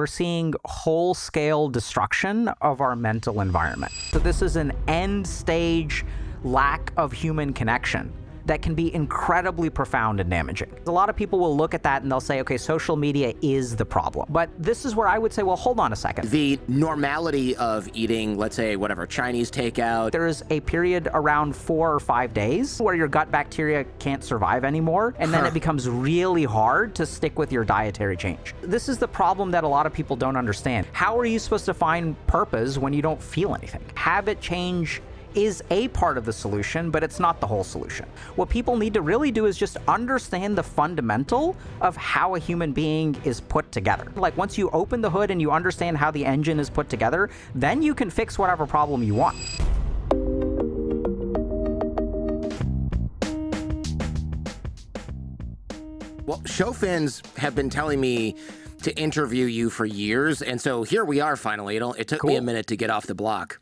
we're seeing whole-scale destruction of our mental environment. So this is an end-stage lack of human connection that can be incredibly profound and damaging. A lot of people will look at that and they'll say, okay, social media is the problem. But this is where I would say, well, hold on a second. The normality of eating, let's say, whatever, Chinese takeout. There is a period around 4 or 5 days where your gut bacteria can't survive anymore, and then it becomes really hard to stick with your dietary change. This is the problem that a lot of people don't understand. How are you supposed to find purpose when you don't feel anything? Habit change is a part of the solution, but it's not the whole solution. What people need to really do is just understand the fundamental of how a human being is put together. Like once you open the hood and you understand how the engine is put together, then you can fix whatever problem you want. Well, show fans have been telling me to interview you for years, and so here we are finally. It took me a minute to get off the block.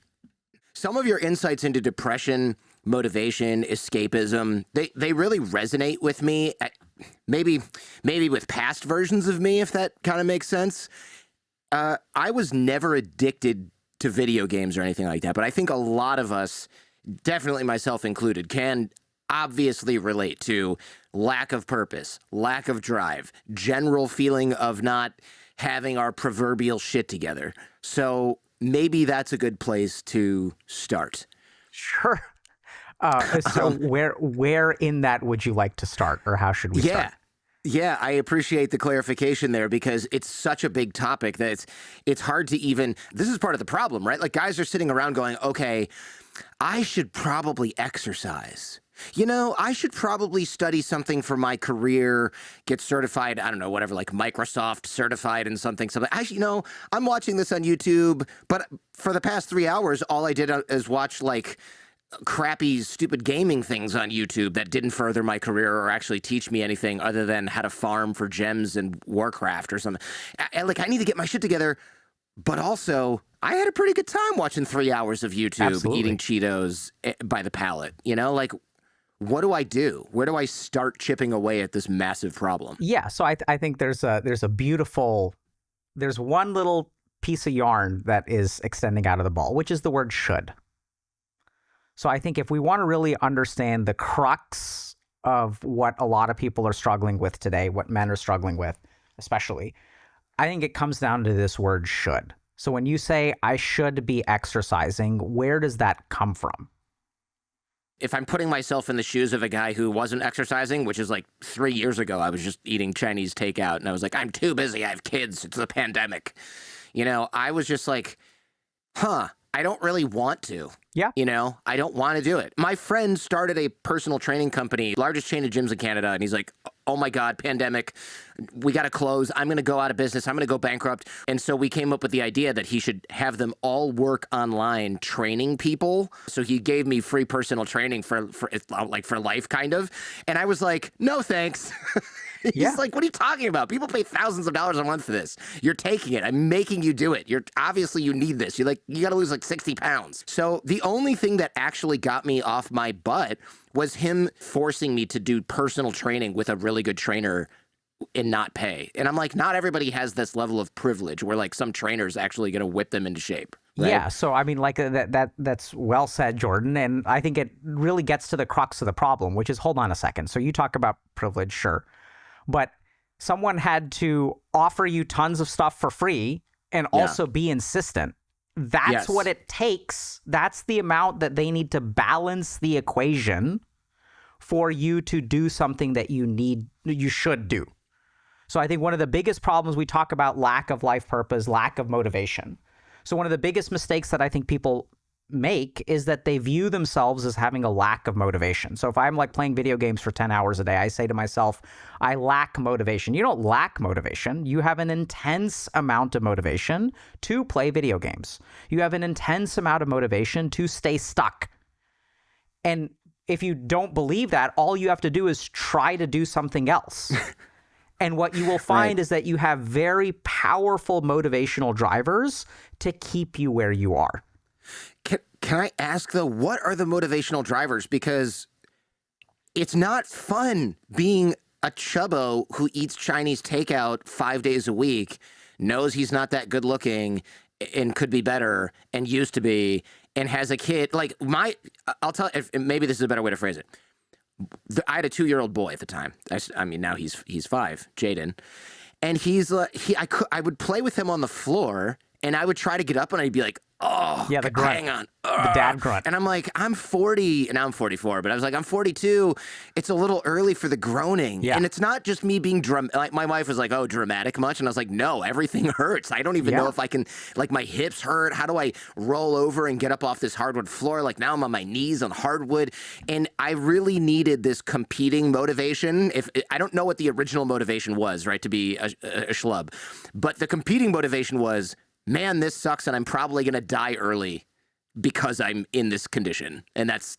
Some of your insights into depression, motivation, escapism, they really resonate with me. Maybe with past versions of me, if that kind of makes sense. I was never addicted to video games or anything like that, but I think a lot of us, definitely myself included, can obviously relate to lack of purpose, lack of drive, general feeling of not having our proverbial shit together. So maybe that's a good place to start. Sure. So where in that would you like to start, or how should we start? Yeah, I appreciate the clarification there, because it's such a big topic that it's hard to even, this is part of the problem, right? Like guys are sitting around going, okay, I should probably exercise. You know, I should probably study something for my career, get certified, I don't know, whatever, like Microsoft certified in something. I'm watching this on YouTube, but for the past 3 hours, all I did is watch like crappy, stupid gaming things on YouTube that didn't further my career or actually teach me anything other than how to farm for gems in Warcraft or something. I need to get my shit together, but also I had a pretty good time watching 3 hours of YouTube, eating Cheetos by the pallet, you know, like, what do I do? Where do I start chipping away at this massive problem? Yeah, so I think there's one little piece of yarn that is extending out of the ball, which is the word should. So I think if we want to really understand the crux of what a lot of people are struggling with today, what men are struggling with especially, I think it comes down to this word should. So when you say, I should be exercising, where does that come from? If I'm putting myself in the shoes of a guy who wasn't exercising, which is like 3 years ago, I was just eating Chinese takeout and I was like, I'm too busy. I have kids. It's a pandemic. You know, I was just like, I don't really want to. Yeah. You know, I don't want to do it. My friend started a personal training company, largest chain of gyms in Canada. And he's like, oh my God, pandemic. We got to close. I'm going to go out of business. I'm going to go bankrupt. And so we came up with the idea that he should have them all work online training people. So he gave me free personal training for life, kind of. And I was like, no, thanks. He's like, what are you talking about? People pay thousands of dollars a month for this. You're taking it. I'm making you do it. Obviously you need this. You got to lose like 60 pounds. So the only thing that actually got me off my butt was him forcing me to do personal training with a really good trainer and not pay. And I'm like, not everybody has this level of privilege where like some trainer's actually going to whip them into shape. Right? Yeah. So, I mean, like that's well said, Jordan. And I think it really gets to the crux of the problem, which is, hold on a second. So you talk about privilege, sure. But someone had to offer you tons of stuff for free and also be insistent. That's what it takes. That's the amount that they need to balance the equation for you to do something that you should do. So I think one of the biggest problems, we talk about lack of life purpose, lack of motivation. So one of the biggest mistakes that I think people make is that they view themselves as having a lack of motivation. So if I'm like playing video games for 10 hours a day, I say to myself, I lack motivation. You don't lack motivation. You have an intense amount of motivation to play video games. You have an intense amount of motivation to stay stuck. And if you don't believe that, all you have to do is try to do something else. And what you will find is that you have very powerful motivational drivers to keep you where you are. Can I ask, though, what are the motivational drivers? Because it's not fun being a chubbo who eats Chinese takeout 5 days a week, knows he's not that good looking and could be better and used to be, and has a kid. Like I'll tell, maybe this is a better way to phrase it. I had a 2-year-old boy at the time. I mean, now he's 5, Jaden, and he's I would play with him on the floor, and I would try to get up, and I'd be like, oh, yeah, the grunt. hang on. The dad grunt. And I'm like, I'm 40, and now I'm 44, but I was like, I'm 42. It's a little early for the groaning. Yeah. And it's not just me being like my wife was like, oh, dramatic much? And I was like, no, everything hurts. I don't even know if I can, like, my hips hurt. How do I roll over and get up off this hardwood floor? Like, now I'm on my knees on hardwood. And I really needed this competing motivation. I don't know what the original motivation was, right, to be a schlub. But the competing motivation was, man, this sucks, and I'm probably going to die early because I'm in this condition, and that's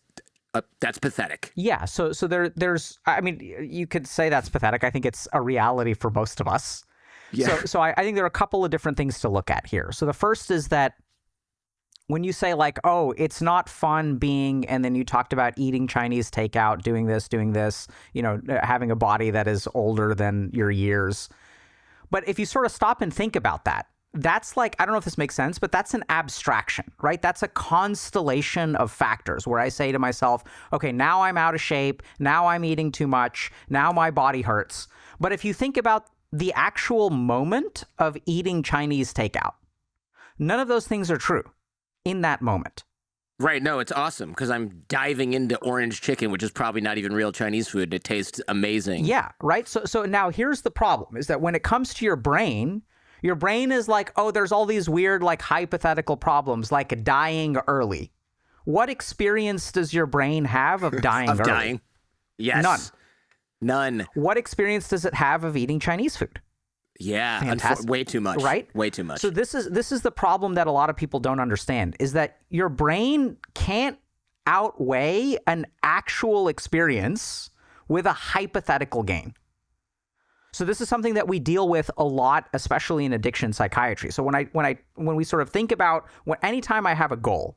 pathetic. Yeah, so there's, I mean, you could say that's pathetic. I think it's a reality for most of us. Yeah. So I think there are a couple of different things to look at here. So the first is that when you say like, oh, it's not fun being, and then you talked about eating Chinese takeout, doing this, having a body that is older than your years. But if you sort of stop and think about that, that's like, I don't know if this makes sense, but that's an abstraction, right? That's a constellation of factors where I say to myself, okay, now I'm out of shape. Now I'm eating too much. Now my body hurts. But if you think about the actual moment of eating Chinese takeout, none of those things are true in that moment. Right. No, it's awesome because I'm diving into orange chicken, which is probably not even real Chinese food. It tastes amazing. Yeah. Right. So now here's the problem is that when it comes to your brain is like, oh, there's all these weird, like, hypothetical problems, like dying early. What experience does your brain have of dying of early? Dying? Yes. None. What experience does it have of eating Chinese food? Yeah, way too much. Right? Way too much. So this is the problem that a lot of people don't understand, is that your brain can't outweigh an actual experience with a hypothetical gain. So this is something that we deal with a lot, especially in addiction psychiatry. So when we sort of think about anytime I have a goal,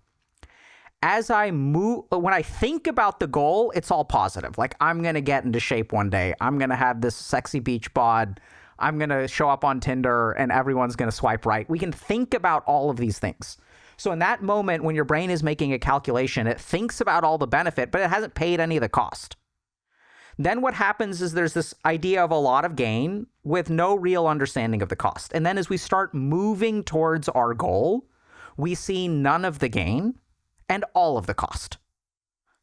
when I think about the goal, it's all positive. Like, I'm going to get into shape one day. I'm going to have this sexy beach bod. I'm going to show up on Tinder and everyone's going to swipe right. We can think about all of these things. So in that moment, when your brain is making a calculation, it thinks about all the benefit, but it hasn't paid any of the cost. Then what happens is there's this idea of a lot of gain with no real understanding of the cost. And then as we start moving towards our goal, we see none of the gain and all of the cost.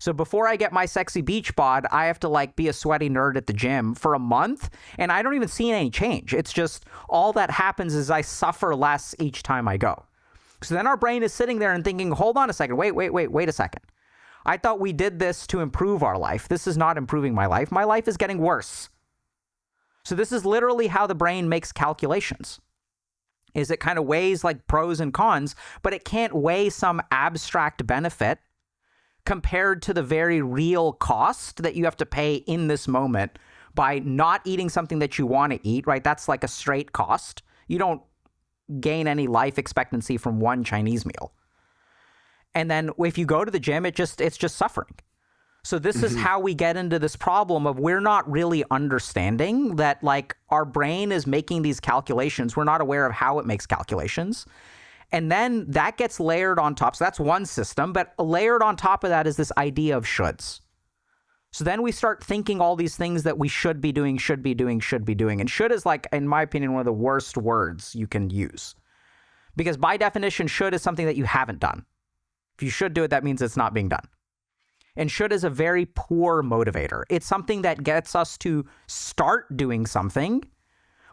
So before I get my sexy beach bod, I have to like be a sweaty nerd at the gym for a month, and I don't even see any change. It's just all that happens is I suffer less each time I go. So then our brain is sitting there and thinking, hold on a second, wait a second. I thought we did this to improve our life. This is not improving my life. My life is getting worse. So this is literally how the brain makes calculations. Is it kind of weighs like pros and cons, but it can't weigh some abstract benefit compared to the very real cost that you have to pay in this moment by not eating something that you want to eat, right? That's like a straight cost. You don't gain any life expectancy from one Chinese meal. And then if you go to the gym, it's just suffering. So this is how we get into this problem of we're not really understanding that, like, our brain is making these calculations. We're not aware of how it makes calculations. And then that gets layered on top. So that's one system, but layered on top of that is this idea of shoulds. So then we start thinking all these things that we should be doing. And should is, like, in my opinion, one of the worst words you can use. Because by definition, should is something that you haven't done. If you should do it, that means it's not being done. And should is a very poor motivator. It's something that gets us to start doing something,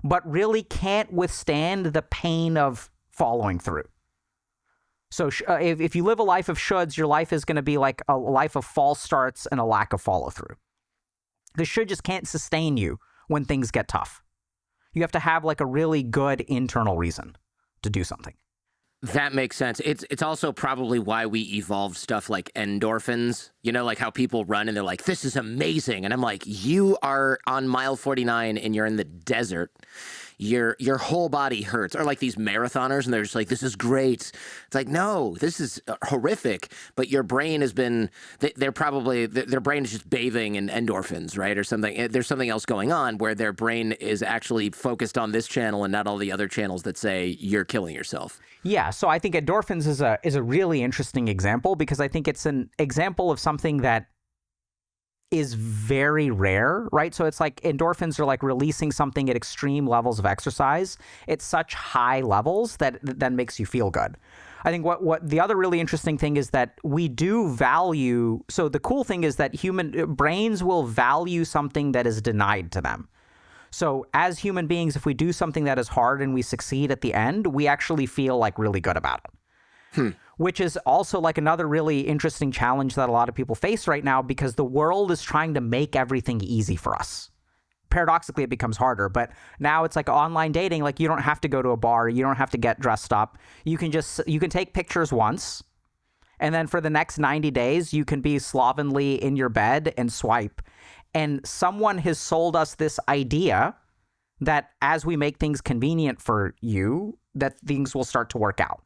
but really can't withstand the pain of following through. So if you live a life of shoulds, your life is going to be like a life of false starts and a lack of follow through. The should just can't sustain you when things get tough. You have to have like a really good internal reason to do something. That makes sense. It's also probably why we evolved stuff like endorphins, you know, like how people run and they're like, this is amazing. And I'm like, you are on mile 49 and you're in the desert. your whole body hurts. Or like these marathoners, and they're just like, this is great. It's like, no, this is horrific. But your brain has been, they're probably, their brain is just bathing in endorphins, right? Or something. There's something else going on where their brain is actually focused on this channel and not all the other channels that say you're killing yourself. Yeah, so I think endorphins is a really interesting example, because I think it's an example of something that is very rare, right? So it's like endorphins are like releasing something at extreme levels of exercise. It's such high levels that makes you feel good. I think what the other really interesting thing is that we do value. So the cool thing is that human brains will value something that is denied to them. So as human beings, if we do something that is hard and we succeed at the end, we actually feel like really good about it. Which is also like another really interesting challenge that a lot of people face right now, because the world is trying to make everything easy for us. Paradoxically, it becomes harder, but now it's like online dating. Like, you don't have to go to a bar. You don't have to get dressed up. You can take pictures once, and then for the next 90 days, you can be slovenly in your bed and swipe. And someone has sold us this idea that as we make things convenient for you, that things will start to work out.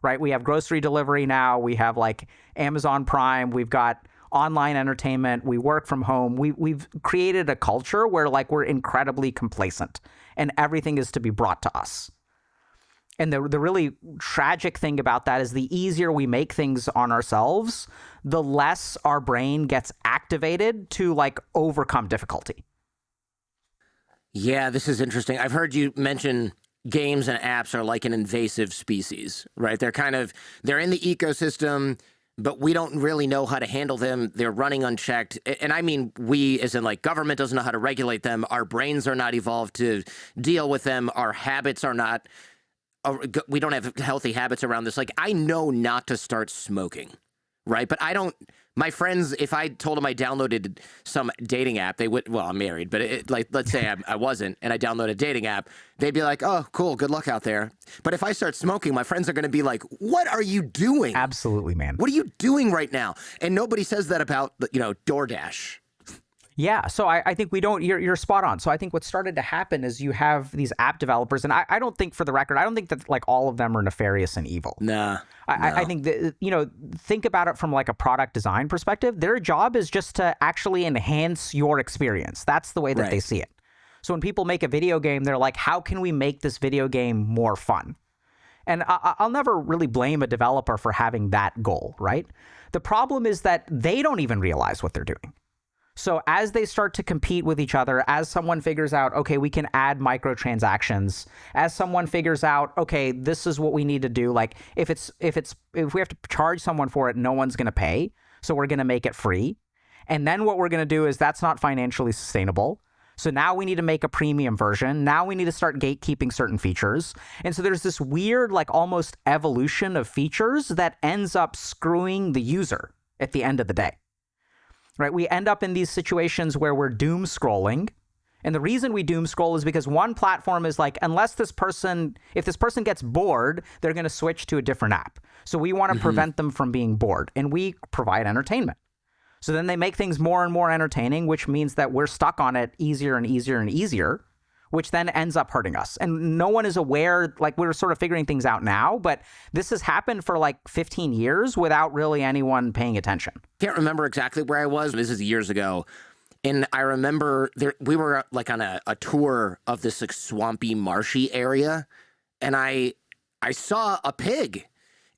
Right? We have grocery delivery now. We have like Amazon Prime. We've got online entertainment. We work from home. We've created a culture where like we're incredibly complacent and everything is to be brought to us. And the really tragic thing about that is the easier we make things on ourselves, the less our brain gets activated to like overcome difficulty. Yeah, this is interesting. I've heard you mention games and apps are like an invasive species, right? They're in the ecosystem, but we don't really know how to handle them. They're running unchecked. And I mean, we, as in like government doesn't know how to regulate them. Our brains are not evolved to deal with them. Our habits are not, we don't have healthy habits around this. Like, I know not to start smoking, right? But my friends, if I told them I downloaded some dating app, they would, well, I'm married, but like, let's say I wasn't, and I download a dating app, they'd be like, oh, cool, good luck out there. But if I start smoking, my friends are going to be like, what are you doing? Absolutely, man. What are you doing right now? And nobody says that about, DoorDash. Yeah, so I think you're spot on. So I think what started to happen is you have these app developers, and I don't think, for the record, I don't think that like all of them are nefarious and evil. Nah. I think that, think about it from like a product design perspective. Their job is just to actually enhance your experience. That's the way that they see it. So when people make a video game, they're like, how can we make this video game more fun? And I'll never really blame a developer for having that goal, right? The problem is that they don't even realize what they're doing. So as they start to compete with each other, as someone figures out, okay, we can add microtransactions, as someone figures out, okay, this is what we need to do. Like if we have to charge someone for it, no one's going to pay. So we're going to make it free. And then what we're going to do is that's not financially sustainable. So now we need to make a premium version. Now we need to start gatekeeping certain features. And so there's this weird, like almost evolution of features that ends up screwing the user at the end of the day. Right, we end up in these situations where we're doom scrolling. And the reason we doom scroll is because one platform is like, if this person gets bored, they're going to switch to a different app. So we want to prevent them from being bored, and we provide entertainment. So then they make things more and more entertaining, which means that we're stuck on it easier and easier and easier, which then ends up hurting us. And no one is aware, like we're sort of figuring things out now, but this has happened for like 15 years without really anyone paying attention. Can't remember exactly where I was. This is years ago. And I remember we were like on a tour of this like swampy, marshy area. And I saw a pig.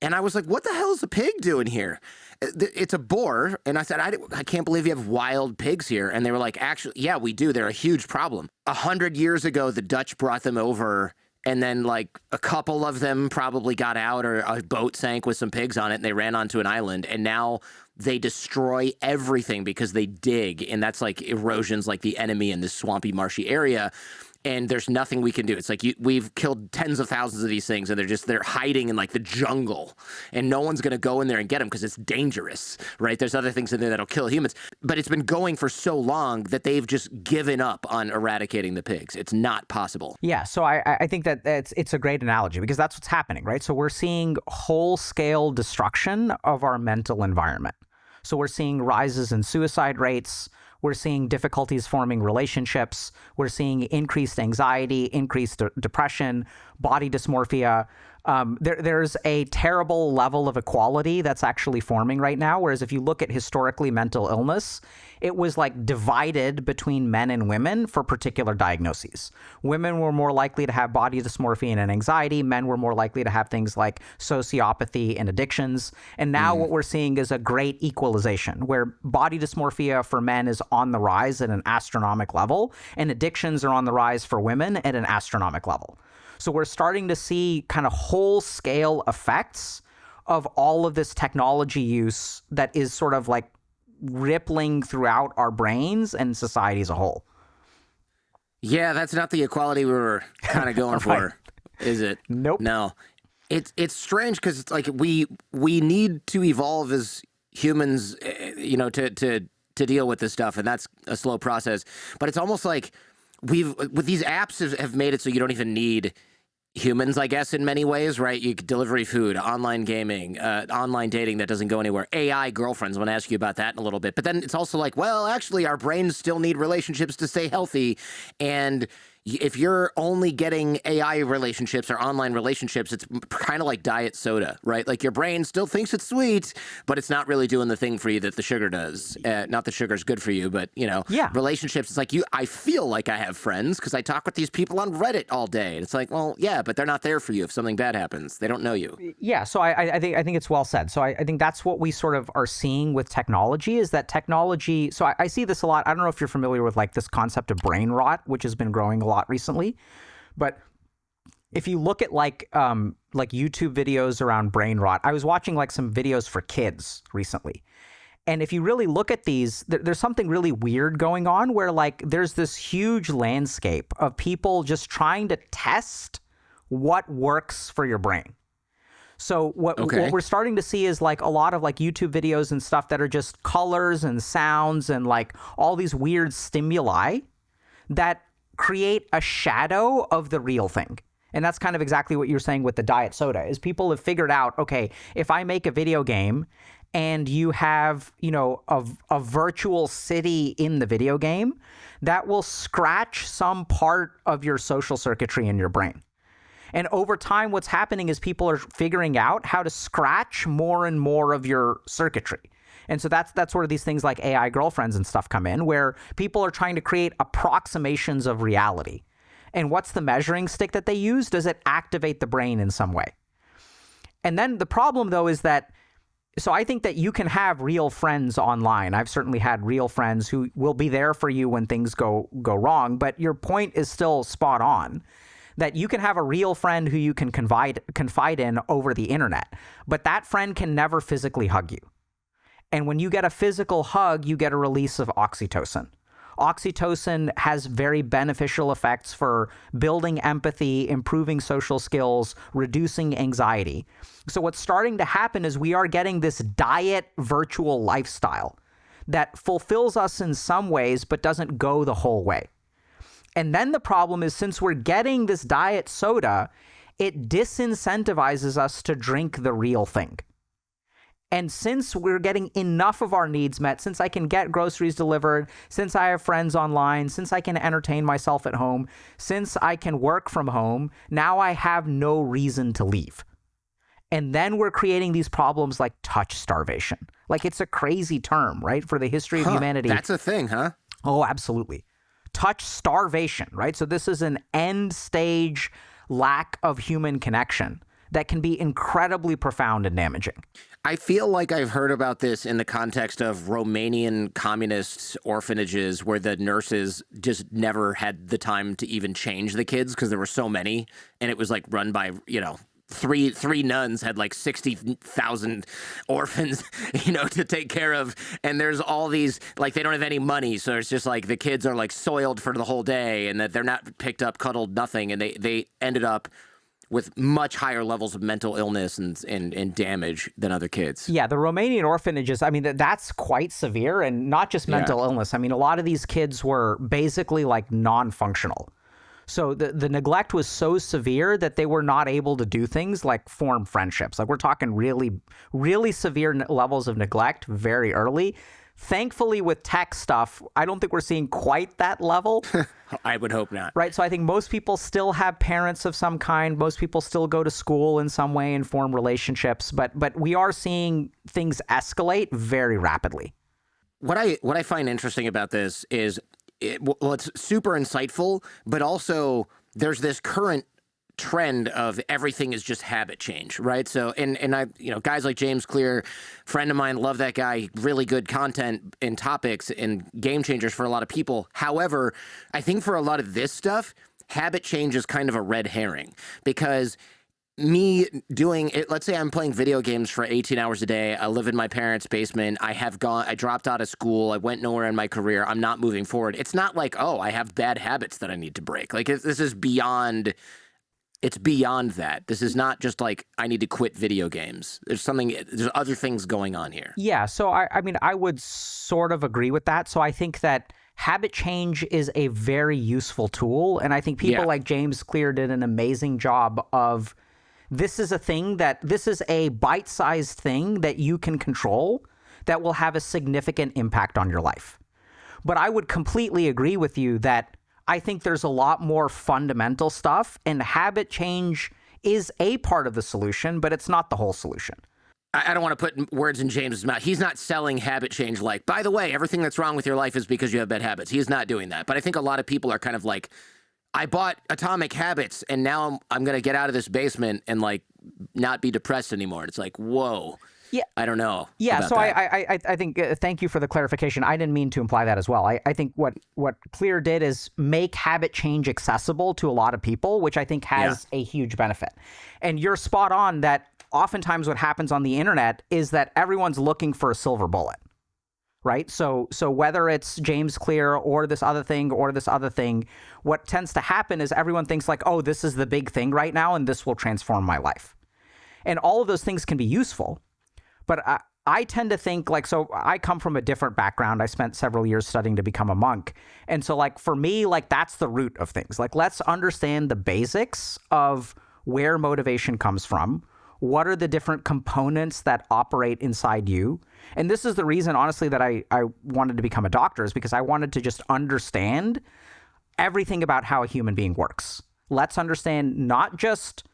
And I was like, what the hell is a pig doing here? It's a boar. And I said, I can't believe you have wild pigs here. And they were like, actually, yeah, we do. They're a huge problem. 100 years ago, the Dutch brought them over. And then like a couple of them probably got out, or a boat sank with some pigs on it and they ran onto an island. And now they destroy everything because they dig. And that's like erosion's like the enemy in this swampy, marshy area. And there's nothing we can do. It's like we've killed tens of thousands of these things, and they're hiding in like the jungle, and no one's going to go in there and get them because it's dangerous, right? There's other things in there that'll kill humans. But it's been going for so long that they've just given up on eradicating the pigs. It's not possible. Yeah, so I think that it's a great analogy, because that's what's happening, right? So we're seeing whole-scale destruction of our mental environment. So we're seeing rises in suicide rates. We're seeing difficulties forming relationships. We're seeing increased anxiety, increased depression, body dysmorphia. There's a terrible level of equality that's actually forming right now. Whereas if you look at historically mental illness, it was like divided between men and women for particular diagnoses. Women were more likely to have body dysmorphia and anxiety. Men were more likely to have things like sociopathy and addictions. And now what we're seeing is a great equalization where body dysmorphia for men is on the rise at an astronomical level, and addictions are on the rise for women at an astronomical level. So we're starting to see kind of whole-scale effects of all of this technology use that is sort of like rippling throughout our brains and society as a whole. Yeah, that's not the equality we were kind of going for, is it? Nope. No. It's strange because it's like we need to evolve as humans, to deal with this stuff, and that's a slow process. But it's almost like with these apps have made it so you don't even need humans, I guess, in many ways, right? You delivery food, online gaming, online dating that doesn't go anywhere, AI girlfriends. I want to ask you about that in a little bit. But then it's also like, well, actually, our brains still need relationships to stay healthy. And if you're only getting AI relationships or online relationships, it's kind of like diet soda, right? Like your brain still thinks it's sweet, but it's not really doing the thing for you that the sugar does. Not that sugar's good for you, but relationships. It's like I feel like I have friends because I talk with these people on Reddit all day. And it's like, well, yeah, but they're not there for you if something bad happens. They don't know you. Yeah. So I think it's well said. So I think that's what we sort of are seeing with technology is that technology. So I see this a lot. I don't know if you're familiar with like this concept of brain rot, which has been growing a lot recently, but if you look at like YouTube videos around brain rot, I was watching like some videos for kids recently, and if you really look at these, there's something really weird going on where like there's this huge landscape of people just trying to test what works for your brain. So what we're starting to see is like a lot of like YouTube videos and stuff that are just colors and sounds and like all these weird stimuli that create a shadow of the real thing. And that's kind of exactly what you're saying with the diet soda is people have figured out, okay, if I make a video game and you have, a virtual city in the video game, that will scratch some part of your social circuitry in your brain. And over time, what's happening is people are figuring out how to scratch more and more of your circuitry. And so that's where these things like AI girlfriends and stuff come in, where people are trying to create approximations of reality. And what's the measuring stick that they use? Does it activate the brain in some way? And then the problem, though, is that, so I think that you can have real friends online. I've certainly had real friends who will be there for you when things go wrong. But your point is still spot on, that you can have a real friend who you can confide in over the internet, but that friend can never physically hug you. And when you get a physical hug, you get a release of oxytocin. Oxytocin has very beneficial effects for building empathy, improving social skills, reducing anxiety. So what's starting to happen is we are getting this diet virtual lifestyle that fulfills us in some ways, but doesn't go the whole way. And then the problem is, since we're getting this diet soda, it disincentivizes us to drink the real thing. And since we're getting enough of our needs met, since I can get groceries delivered, since I have friends online, since I can entertain myself at home, since I can work from home, now I have no reason to leave. And then we're creating these problems like touch starvation. Like, it's a crazy term, right? For the history of humanity. That's a thing, huh? Oh, absolutely. Touch starvation, right? So this is an end stage lack of human connection that can be incredibly profound and damaging. I feel like I've heard about this in the context of Romanian communist orphanages where the nurses just never had the time to even change the kids because there were so many, and it was like run by, three nuns had like 60,000 orphans, to take care of. And there's all these, like, they don't have any money. So it's just like the kids are like soiled for the whole day and that they're not picked up, cuddled, nothing. And they ended up with much higher levels of mental illness and damage than other kids. Yeah, the Romanian orphanages, I mean, that's quite severe, and not just mental illness. I mean, a lot of these kids were basically like non-functional. So the neglect was so severe that they were not able to do things like form friendships. Like, we're talking really, really severe levels of neglect very early. Thankfully, with tech stuff, I don't think we're seeing quite that level. I would hope not. Right. So I think most people still have parents of some kind. Most people still go to school in some way and form relationships. But we are seeing things escalate very rapidly. What I find interesting about this is, it's super insightful, but also there's this current trend of everything is just habit change, right? So, and I, guys like James Clear, friend of mine, love that guy, really good content and topics and game changers for a lot of people. However, I think for a lot of this stuff, habit change is kind of a red herring, because me doing it, let's say I'm playing video games for 18 hours a day. I live in my parents' basement. I dropped out of school. I went nowhere in my career. I'm not moving forward. It's not like, oh, I have bad habits that I need to break. Like, this is beyond. It's beyond that. This is not just like, I need to quit video games. There's other things going on here. Yeah. So I mean, I would sort of agree with that. So I think that habit change is a very useful tool. And I think people like James Clear did an amazing job of, this is a bite-sized thing that you can control that will have a significant impact on your life. But I would completely agree with you that I think there's a lot more fundamental stuff, and habit change is a part of the solution, but it's not the whole solution. I don't want to put words in James's mouth. He's not selling habit change like, by the way, everything that's wrong with your life is because you have bad habits. He's not doing that. But I think a lot of people are kind of like, I bought Atomic Habits, and now I'm going to get out of this basement and like not be depressed anymore. It's like, whoa. Yeah, I don't know. Yeah, so I think thank you for the clarification. I didn't mean to imply that as well. I think what Clear did is make habit change accessible to a lot of people, which I think has a huge benefit. And you're spot on that oftentimes what happens on the internet is that everyone's looking for a silver bullet, right? So whether it's James Clear or this other thing, what tends to happen is everyone thinks like, oh, this is the big thing right now, and this will transform my life. And all of those things can be useful. But I tend to think like, so I come from a different background. I spent several years studying to become a monk. And so like for me, like that's the root of things. Like, let's understand the basics of where motivation comes from. What are the different components that operate inside you? And this is the reason, honestly, that I wanted to become a doctor, is because I wanted to just understand everything about how a human being works. Let's understand not just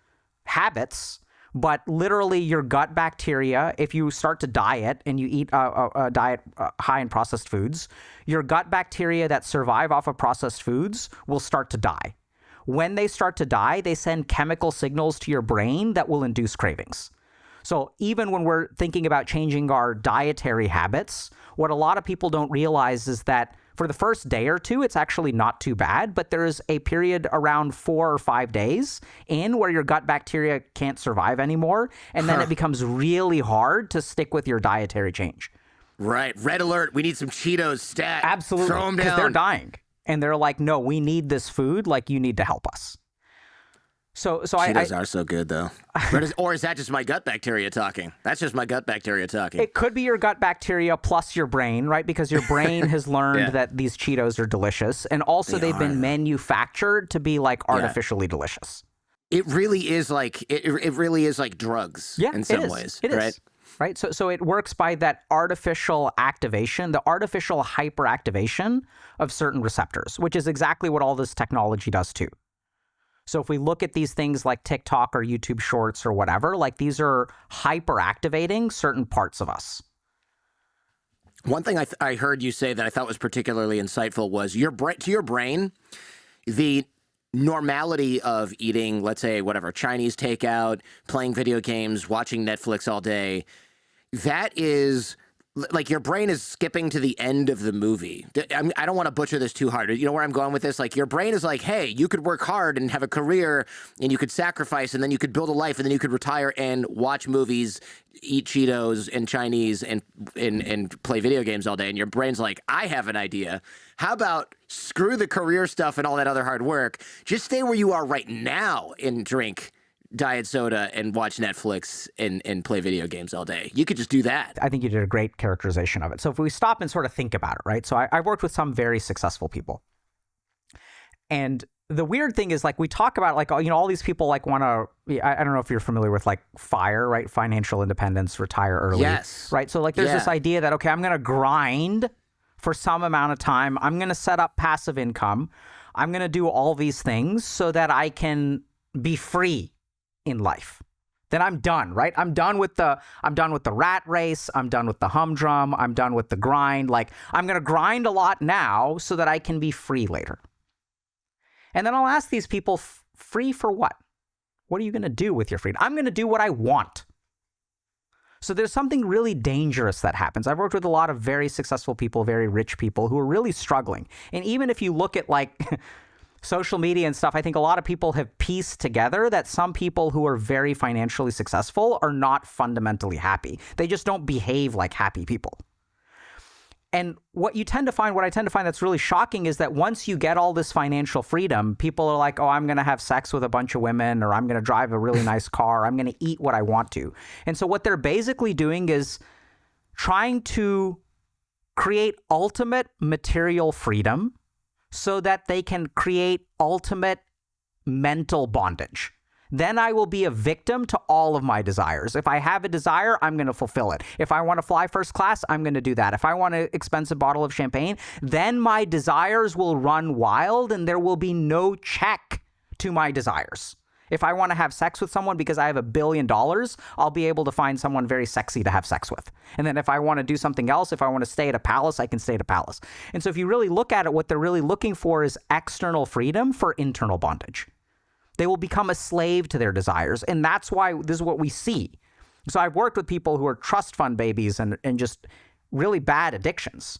habits, but literally your gut bacteria. If you start to diet and you eat a diet high in processed foods, your gut bacteria that survive off of processed foods will start to die. When they start to die, they send chemical signals to your brain that will induce cravings. So even when we're thinking about changing our dietary habits, what a lot of people don't realize is that for the first day or two, it's actually not too bad, but there's a period around 4 or 5 days in where your gut bacteria can't survive anymore, and then it becomes really hard to stick with your dietary change. Right. Red alert. We need some Cheetos stat. Absolutely. Throw them down. Because they're dying. And they're like, no, we need this food. Like, you need to help us. So Cheetos are so good, though. Or is that just my gut bacteria talking? That's just my gut bacteria talking. It could be your gut bacteria plus your brain, right? Because your brain has learned that these Cheetos are delicious. And also they've been manufactured to be like artificially delicious. It really is like it really is like drugs in some ways. It is. Right? So it works by that artificial activation, the artificial hyperactivation of certain receptors, which is exactly what all this technology does too. So if we look at these things like TikTok or YouTube Shorts or whatever, like these are hyperactivating certain parts of us. One thing I heard you say that I thought was particularly insightful was to your brain, the normality of eating, let's say, whatever, Chinese takeout, playing video games, watching Netflix all day, that is like your brain is skipping to the end of the movie. I don't want to butcher this too hard. You know where I'm going with this? Like your brain is like, hey, you could work hard and have a career and you could sacrifice and then you could build a life and then you could retire and watch movies, eat Cheetos and Chinese and play video games all day. And your brain's like, I have an idea. How about screw the career stuff and all that other hard work? Just stay where you are right now and drink diet soda and watch Netflix and play video games all day. You could just do that. I think you did a great characterization of it. So if we stop and sort of think about it, right? So I've worked with some very successful people. And the weird thing is, like, we talk about, like, all these people like want to, I don't know if you're familiar with like FIRE, right? Financial independence, retire early. Yes. Right. So like there's this idea that, okay, I'm going to grind for some amount of time. I'm going to set up passive income. I'm going to do all these things so that I can be free in life. Then I'm done, right? I'm done with the rat race. I'm done with the humdrum. I'm done with the grind. Like, I'm going to grind a lot now so that I can be free later. And then I'll ask these people, free for what? What are you going to do with your freedom? I'm going to do what I want. So there's something really dangerous that happens. I've worked with a lot of very successful people, very rich people who are really struggling. And even if you look at like social media and stuff, I think a lot of people have pieced together that some people who are very financially successful are not fundamentally happy. They just don't behave like happy people. And what I tend to find that's really shocking is that once you get all this financial freedom, people are like, oh, I'm going to have sex with a bunch of women, or I'm going to drive a really nice car. I'm going to eat what I want to. And so what they're basically doing is trying to create ultimate material freedom so that they can create ultimate mental bondage. Then I will be a victim to all of my desires. If I have a desire, I'm going to fulfill it. If I want to fly first class, I'm going to do that. If I want an expensive bottle of champagne, then my desires will run wild and there will be no check to my desires. If I want to have sex with someone because I have $1 billion, I'll be able to find someone very sexy to have sex with. And then if I want to do something else, if I want to stay at a palace, I can stay at a palace. And so if you really look at it, what they're really looking for is external freedom for internal bondage. They will become a slave to their desires. And that's why this is what we see. So I've worked with people who are trust fund babies and just really bad addictions.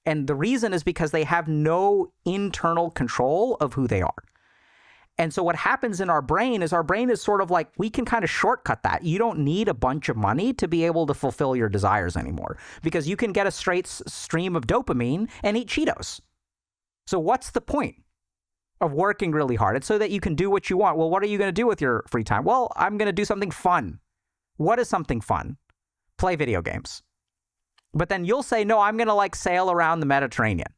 And the reason is because they have no internal control of who they are. And so what happens in our brain is sort of like, we can kind of shortcut that. You don't need a bunch of money to be able to fulfill your desires anymore, because you can get a straight stream of dopamine and eat Cheetos. So what's the point of working really hard? It's so that you can do what you want. Well, what are you going to do with your free time? Well, I'm going to do something fun. What is something fun? Play video games. But then you'll say, no, I'm going to like sail around the Mediterranean.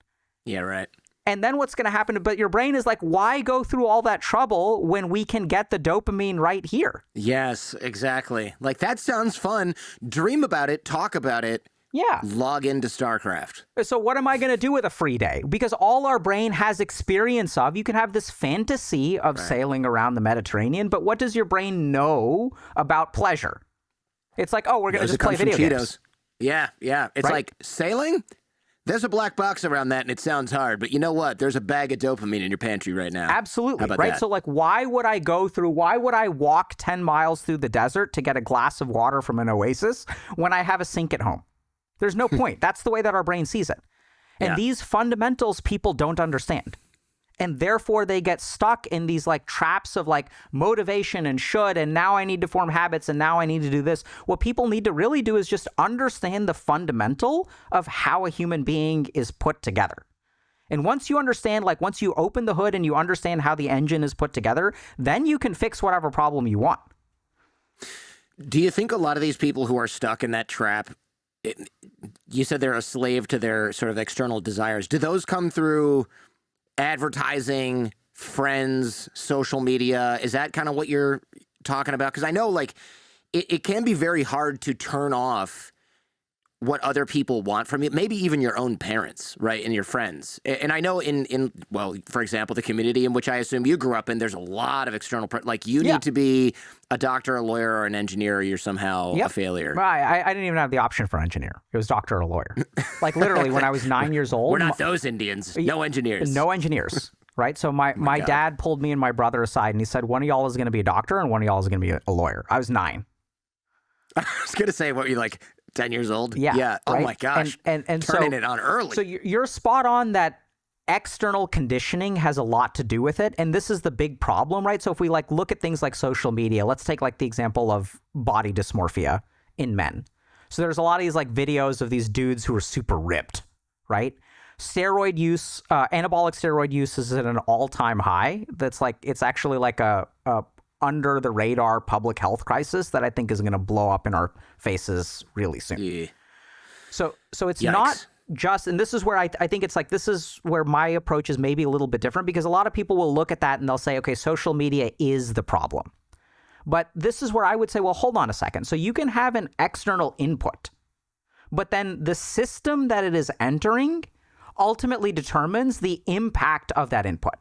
Yeah, right. And then what's going to happen? But your brain is like, why go through all that trouble when we can get the dopamine right here? Yes, exactly. Like, that sounds fun. Dream about it. Talk about it. Yeah. Log into StarCraft. So what am I going to do with a free day? Because all our brain has experience of, you can have this fantasy of sailing around the Mediterranean, but what does your brain know about pleasure? It's like, oh, we're going to just play video games. Yeah, yeah. It's like, sailing? There's a black box around that, and it sounds hard, but you know what? There's a bag of dopamine in your pantry right now. Absolutely, right? That? So, like, why would I walk 10 miles through the desert to get a glass of water from an oasis when I have a sink at home? There's no point. That's the way that our brain sees it. And these fundamentals people don't understand. And therefore, they get stuck in these like traps of like motivation and should, and now I need to form habits, and now I need to do this. What people need to really do is just understand the fundamental of how a human being is put together. And once you understand, like once you open the hood and you understand how the engine is put together, then you can fix whatever problem you want. Do you think a lot of these people who are stuck in that trap, you said they're a slave to their sort of external desires, do those come through advertising, friends, social media? Is that kind of what you're talking about? Because I know, like, it can be very hard to turn off what other people want from you, maybe even your own parents, right, and your friends. And I know well, for example, the community in which I assume you grew up in, there's a lot of external, like, you need to be a doctor, a lawyer, or an engineer, or you're somehow a failure. Right. I didn't even have the option for engineer. It was doctor or lawyer. Like, literally, when I was 9 years old. We're not those Indians. No engineers. No engineers, right? So my dad pulled me and my brother aside, and he said, one of y'all is going to be a doctor, and one of y'all is going to be a lawyer. I was 9. I was going to say, what were you, like, 10 years old? Yeah. Right? Oh my gosh. And turning it on early. So you're spot on that external conditioning has a lot to do with it. And this is the big problem, right? So if we like look at things like social media, let's take like the example of body dysmorphia in men. So there's a lot of these like videos of these dudes who are super ripped, right? Steroid use, anabolic steroid use is at an all-time high. That's like, it's actually like a under the radar public health crisis that I think is going to blow up in our faces really soon. Yeah. So it's Yikes. just, and this is where I think it's like, this is where my approach is maybe a little bit different, because a lot of people will look at that and they'll say, okay, social media is the problem. But this is where I would say, well, hold on a second. So you can have an external input, but then the system that it is entering ultimately determines the impact of that input.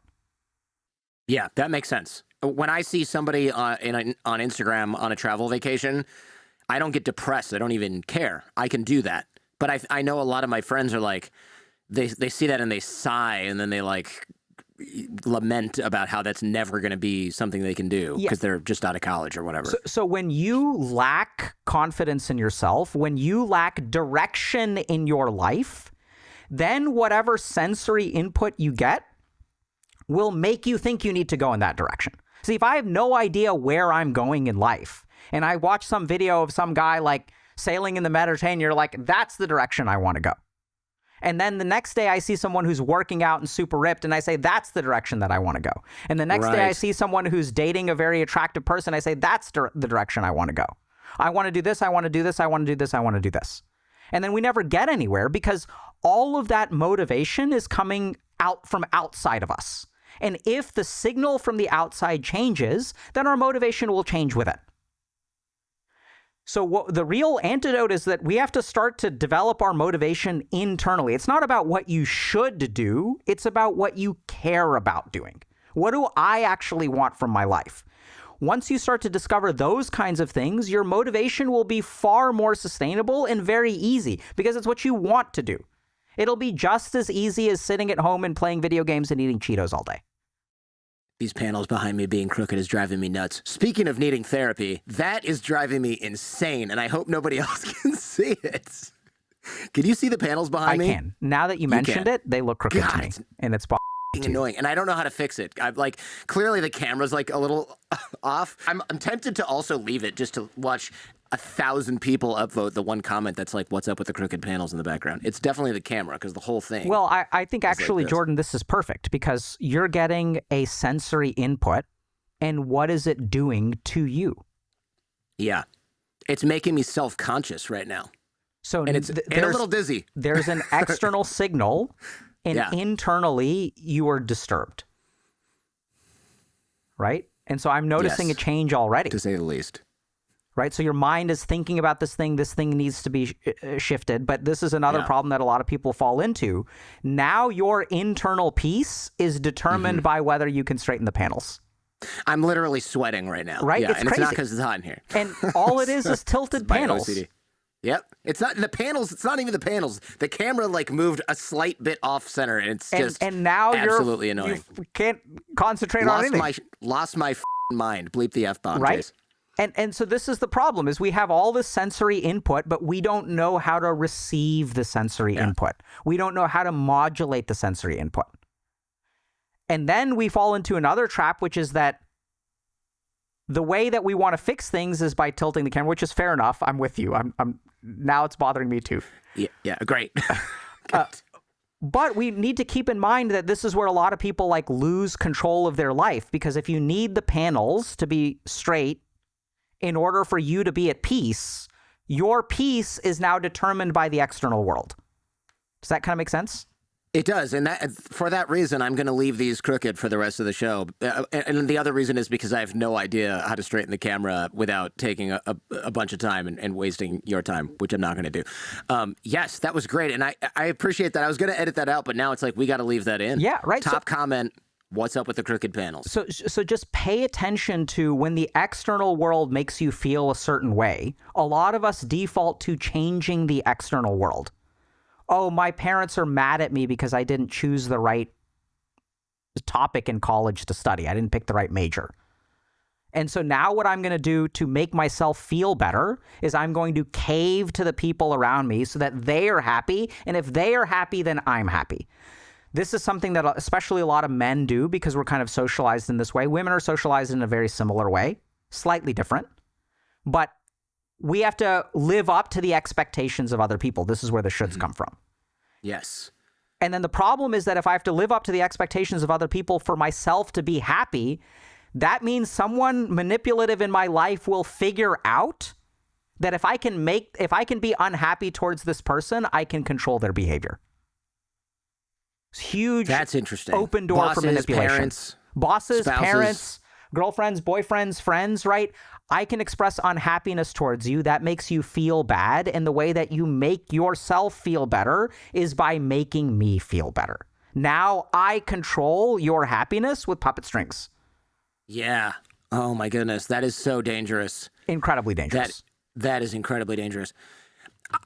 Yeah, that makes sense. When I see somebody on Instagram on a travel vacation, I don't get depressed. I don't even care. I can do that. But I know a lot of my friends are like, they see that and they sigh, and then they like lament about how that's never going to be something they can do because they're just out of college or whatever. So when you lack confidence in yourself, when you lack direction in your life, then whatever sensory input you get will make you think you need to go in that direction. See, if I have no idea where I'm going in life, and I watch some video of some guy like sailing in the Mediterranean, you're like, that's the direction I want to go. And then the next day I see someone who's working out and super ripped, and I say, that's the direction that I want to go. And the next day I see someone who's dating a very attractive person, I say, that's the direction I want to go. I want to do this, I want to do this, I want to do this, I want to do this. And then we never get anywhere because all of that motivation is coming out from outside of us. And if the signal from the outside changes, then our motivation will change with it. So the real antidote is that we have to start to develop our motivation internally. It's not about what you should do. It's about what you care about doing. What do I actually want from my life? Once you start to discover those kinds of things, your motivation will be far more sustainable and very easy because it's what you want to do. It'll be just as easy as sitting at home and playing video games and eating Cheetos all day. These panels behind me being crooked is driving me nuts. Speaking of needing therapy, that is driving me insane, and I hope nobody else can see it. Can you see the panels behind me? I can. Now that you mentioned it, they look crooked to me, and it's annoying, and I don't know how to fix it. I'm like, clearly the camera's like a little off. I'm tempted to also leave it just to watch 1,000 people upvote the one comment that's like, what's up with the crooked panels in the background? It's definitely the camera because the whole thing. Well, I think actually, like Jordan, this is perfect because you're getting a sensory input, and what is it doing to you? Yeah. It's making me self-conscious right now. So and it's and a little dizzy. There's an external signal, and internally you are disturbed. Right? And so I'm noticing a change already. To say the least. Right? So your mind is thinking about this thing needs to be shifted, but this is another problem that a lot of people fall into. Now your internal peace is determined by whether you can straighten the panels. I'm literally sweating right now. Right? Yeah, It's and crazy. it's not because it's hot in here. And all it is tilted panels. OCD. Yep. It's not the panels. It's not even the panels. The camera like moved a slight bit off center, and it's just and now absolutely annoying. You can't concentrate on anything. Lost my mind. Bleep the F-bomb. Right? Chase. And so this is the problem, is we have all this sensory input, but we don't know how to receive the sensory input. We don't know how to modulate the sensory input. And then we fall into another trap, which is that the way that we want to fix things is by tilting the camera, which is fair enough. I'm with you. I'm now it's bothering me too. Yeah, great. But we need to keep in mind that this is where a lot of people like lose control of their life, because if you need the panels to be straight in order for you to be at peace, your peace is now determined by the external world. Does that kind of make sense? It does, and for that reason, I'm going to leave these crooked for the rest of the show. And the other reason is because I have no idea how to straighten the camera without taking a bunch of time and wasting your time, which I'm not going to do. Yes, that was great, and I appreciate that. I was going to edit that out, but now it's like we got to leave that in. Yeah, right. Top comment. What's up with the crooked panels? So just pay attention to when the external world makes you feel a certain way. A lot of us default to changing the external world. Oh, my parents are mad at me because I didn't choose the right topic in college to study. I didn't pick the right major. And so now what I'm going to do to make myself feel better is I'm going to cave to the people around me so that they are happy. And if they are happy, then I'm happy. This is something that especially a lot of men do because we're kind of socialized in this way. Women are socialized in a very similar way, slightly different. But we have to live up to the expectations of other people. This is where the shoulds come from. Yes. And then the problem is that if I have to live up to the expectations of other people for myself to be happy, that means someone manipulative in my life will figure out that if I can be unhappy towards this person, I can control their behavior. Huge. That's interesting. Open door Bosses, for manipulation. Parents, Bosses, spouses. parents, girlfriends, boyfriends, friends, right? I can express unhappiness towards you. That makes you feel bad. And the way that you make yourself feel better is by making me feel better. Now I control your happiness with puppet strings. Yeah. Oh my goodness. That is so dangerous. Incredibly dangerous. That is incredibly dangerous.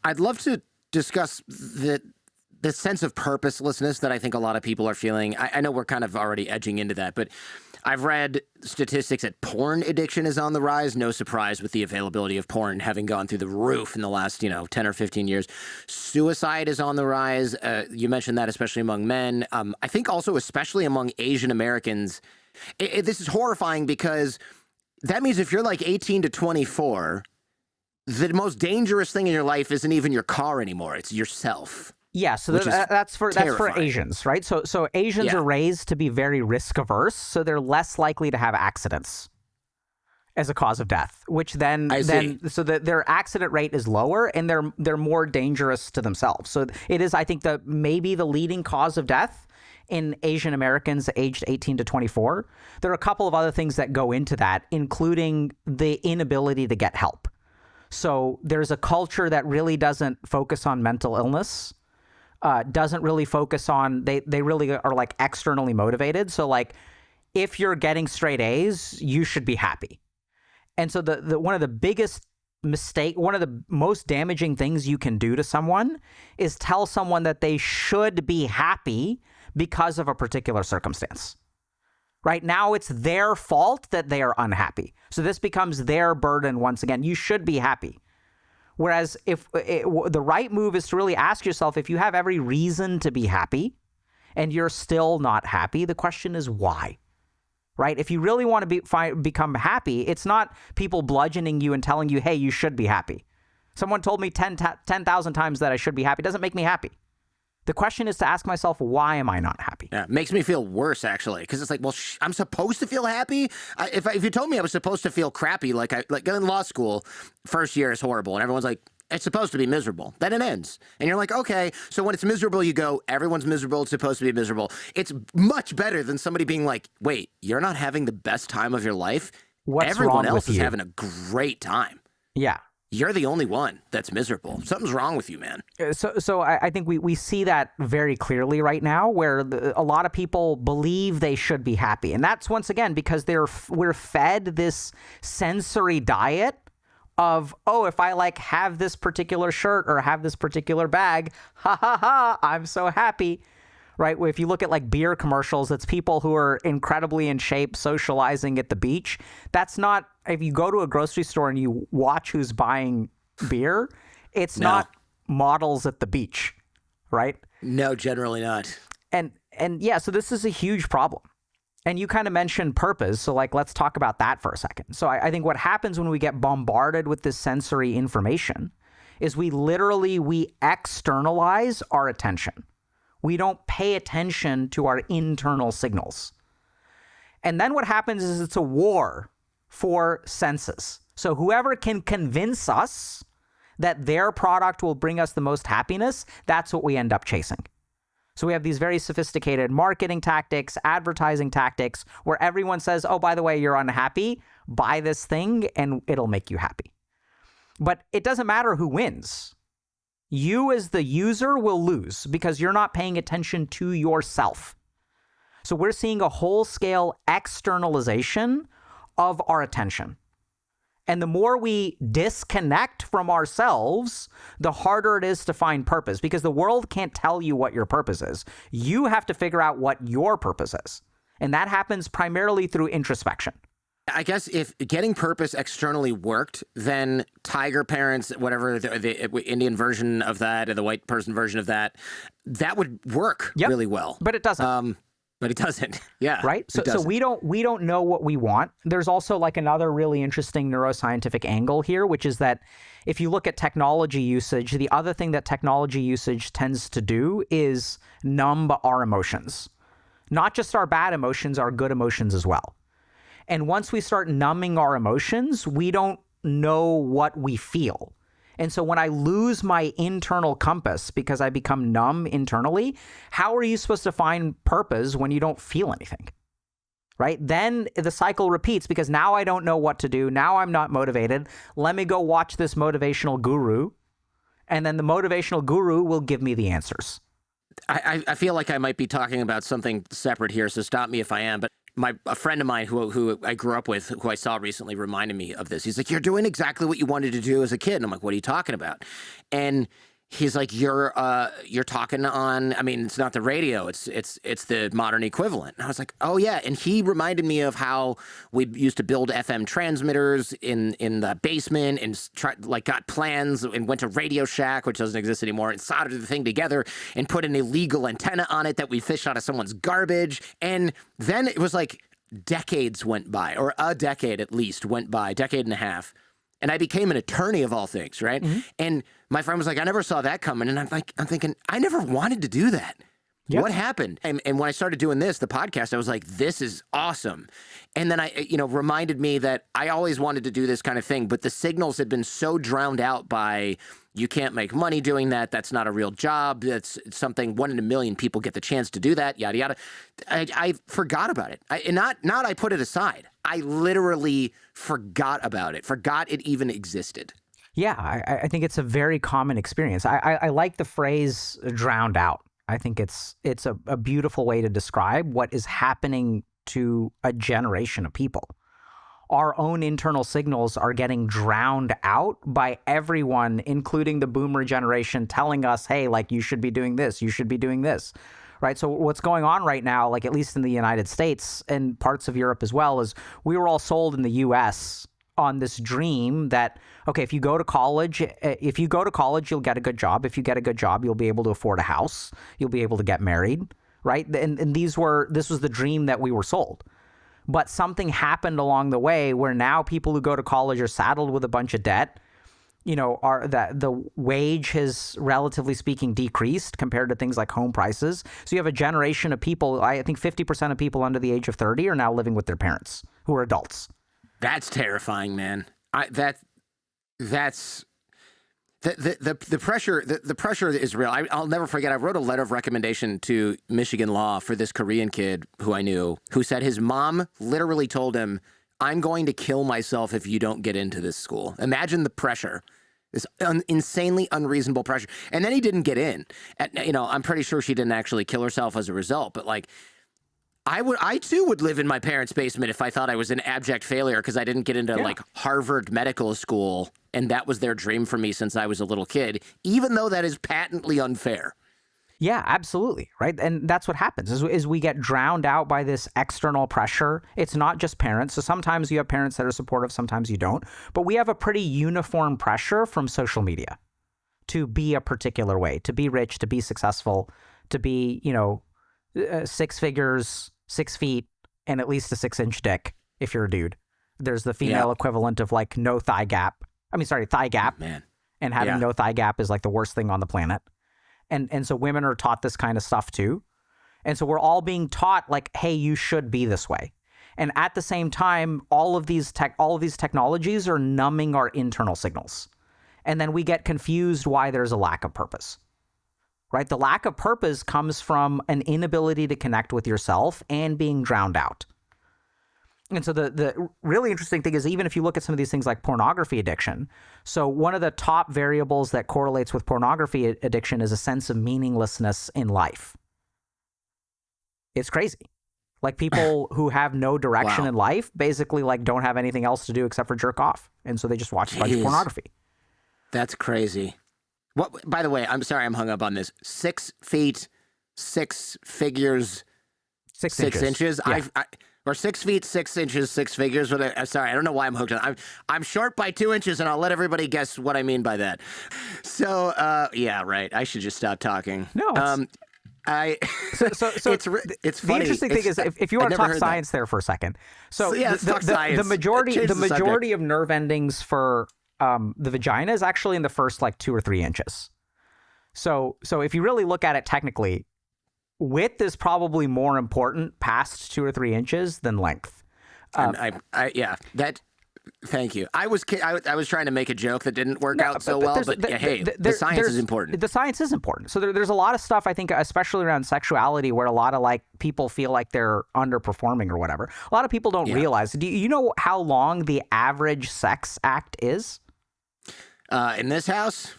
I'd love to discuss the sense of purposelessness that I think a lot of people are feeling. I know we're kind of already edging into that, but I've read statistics that porn addiction is on the rise. No surprise with the availability of porn having gone through the roof in the last, 10 or 15 years. Suicide is on the rise. You mentioned that, especially among men. I think also especially among Asian Americans. This is horrifying because that means if you're like 18 to 24, the most dangerous thing in your life isn't even your car anymore. It's yourself. Yeah, so that's for Asians, right? So Asians are raised to be very risk averse, so they're less likely to have accidents as a cause of death, which then so their accident rate is lower and they're more dangerous to themselves. So it is, I think, maybe the leading cause of death in Asian Americans aged 18 to 24. There are a couple of other things that go into that, including the inability to get help. So there's a culture that really doesn't focus on mental illness. Doesn't really focus on, they really are like externally motivated. So like if you're getting straight A's, you should be happy. And so the one of the biggest one of the most damaging things you can do to someone is tell someone that they should be happy because of a particular circumstance. Right now, it's their fault that they are unhappy. So this becomes their burden once again. You should be happy. Whereas if the right move is to really ask yourself, if you have every reason to be happy and you're still not happy, the question is why, right? If you really want to become happy, it's not people bludgeoning you and telling you, hey, you should be happy. Someone told me 10,000 times that I should be happy. It doesn't make me happy. The question is to ask myself, why am I not happy? Yeah, it makes me feel worse, actually, because it's like, well, I'm supposed to feel happy? If you told me I was supposed to feel crappy, like in law school, first year is horrible, and everyone's like, it's supposed to be miserable. Then it ends. And you're like, okay, so when it's miserable, you go, everyone's miserable, it's supposed to be miserable. It's much better than somebody being like, wait, you're not having the best time of your life? Everyone else is having a great time. Yeah. You're the only one that's miserable. Something's wrong with you, man. So I think we see that very clearly right now, where a lot of people believe they should be happy. And that's, once again, because we're fed this sensory diet of, oh, if I like have this particular shirt or have this particular bag, ha ha ha, I'm so happy. Right? If you look at like beer commercials, it's people who are incredibly in shape socializing at the beach. That's not, if you go to a grocery store and you watch who's buying beer, it's not models at the beach, right? No, generally not. And yeah, so this is a huge problem. And you kind of mentioned purpose. So like, let's talk about that for a second. So I think what happens when we get bombarded with this sensory information is we externalize our attention. We don't pay attention to our internal signals. And then what happens is it's a war for senses. So whoever can convince us that their product will bring us the most happiness, that's what we end up chasing. So we have these very sophisticated marketing tactics, advertising tactics, where everyone says, oh, by the way, you're unhappy, buy this thing and it'll make you happy. But it doesn't matter who wins. You as the user will lose because you're not paying attention to yourself. So we're seeing a whole-scale externalization of our attention. And the more we disconnect from ourselves, the harder it is to find purpose, because the world can't tell you what your purpose is. You have to figure out what your purpose is. And that happens primarily through introspection. I guess if getting purpose externally worked, then tiger parents, whatever the Indian version of that or the white person version of that, that would work really well. But it doesn't. But it doesn't. Yeah. Right? So we don't know what we want. There's also like another really interesting neuroscientific angle here, which is that if you look at technology usage, the other thing that technology usage tends to do is numb our emotions. Not just our bad emotions, our good emotions as well. And once we start numbing our emotions, we don't know what we feel. And so when I lose my internal compass because I become numb internally, how are you supposed to find purpose when you don't feel anything? Right? Then the cycle repeats because now I don't know what to do. Now I'm not motivated. Let me go watch this motivational guru. And then the motivational guru will give me the answers. I feel like I might be talking about something separate here, so stop me if I am. But a friend of mine who I grew up with, who I saw recently, reminded me of this. He's like, "You're doing exactly what you wanted to do as a kid." And I'm like, "What are you talking about?" And he's like, you're talking on, I mean, it's not the radio, it's the modern equivalent." And I was like, "Oh yeah." And he reminded me of how we used to build FM transmitters in the basement and got plans and went to Radio Shack, which doesn't exist anymore, and soldered the thing together and put an illegal antenna on it that we fished out of someone's garbage. And then it was like decades went by, or a decade at least went by, decade and a half. And I became an attorney of all things, right? Mm-hmm. And my friend was like, "I never saw that coming." And I'm thinking, I never wanted to do that. Yep. What happened? And when I started doing the podcast, I was like, this is awesome. And then reminded me that I always wanted to do this kind of thing, but the signals had been so drowned out by, you can't make money doing that. That's not a real job. That's something 1 in a million people get the chance to do that, yada, yada. I forgot about it. Not I put it aside. I literally forgot about it, forgot it even existed. Yeah, I think it's a very common experience. I like the phrase drowned out. I think it's a beautiful way to describe what is happening to a generation of people. Our own internal signals are getting drowned out by everyone, including the boomer generation, telling us, hey, like, you should be doing this, you should be doing this. Right. So what's going on right now, like at least in the United States and parts of Europe as well, is we were all sold in the U.S. on this dream that, okay, if you go to college, you'll get a good job. If you get a good job, you'll be able to afford a house. You'll be able to get married. Right. And this was the dream that we were sold. But something happened along the way where now people who go to college are saddled with a bunch of debt. The wage has, relatively speaking, decreased compared to things like home prices. So you have a generation of people, I think 50% of people under the age of 30 are now living with their parents who are adults. That's terrifying, man. That's the pressure. The pressure is real. I'll never forget. I wrote a letter of recommendation to Michigan Law for this Korean kid who I knew, who said his mom literally told him, "I'm going to kill myself if you don't get into this school." Imagine the pressure, this insanely unreasonable pressure. And then he didn't get in. I'm pretty sure she didn't actually kill herself as a result. But like, I too would live in my parents' basement if I thought I was an abject failure because I didn't get into like Harvard Medical School, and that was their dream for me since I was a little kid, even though that is patently unfair. Yeah, absolutely. Right. And that's what happens is we get drowned out by this external pressure. It's not just parents. So sometimes you have parents that are supportive, sometimes you don't. But we have a pretty uniform pressure from social media to be a particular way, to be rich, to be successful, to be, 6 figures, 6 feet, and at least a 6-inch dick if you're a dude. There's the female equivalent of like no thigh gap. Thigh gap. Oh, man. And having no thigh gap is like the worst thing on the planet. And so women are taught this kind of stuff too. And so we're all being taught like, hey, you should be this way. And at the same time, all of these technologies are numbing our internal signals. And then we get confused why there's a lack of purpose. Right? The lack of purpose comes from an inability to connect with yourself and being drowned out. And so the really interesting thing is, even if you look at some of these things like pornography addiction, so one of the top variables that correlates with pornography addiction is a sense of meaninglessness in life. It's crazy. Like people who have no direction in life basically like don't have anything else to do except for jerk off. And so they just watch a bunch of pornography. That's crazy. What? By the way, I'm sorry I'm hung up on this. 6 feet, 6 figures, 6 inches. Yeah. Or 6 feet, 6 inches, 6 figures. But I'm sorry, I don't know why I'm hooked on. I'm short by 2 inches, and I'll let everybody guess what I mean by that. So, yeah, right. I should just stop talking. No. So it's funny. The interesting thing is, if you want to talk science there for a second. So let's talk science. The majority of nerve endings for the vagina is actually in the first like 2 or 3 inches. So if you really look at it technically, width is probably more important past 2 or 3 inches than length. Thank you. I was trying to make a joke that didn't work out so well, but hey, the science is important. The science is important. So there's a lot of stuff, I think, especially around sexuality, where a lot of like people feel like they're underperforming or whatever. A lot of people don't realize. Do you know how long the average sex act is? In this house,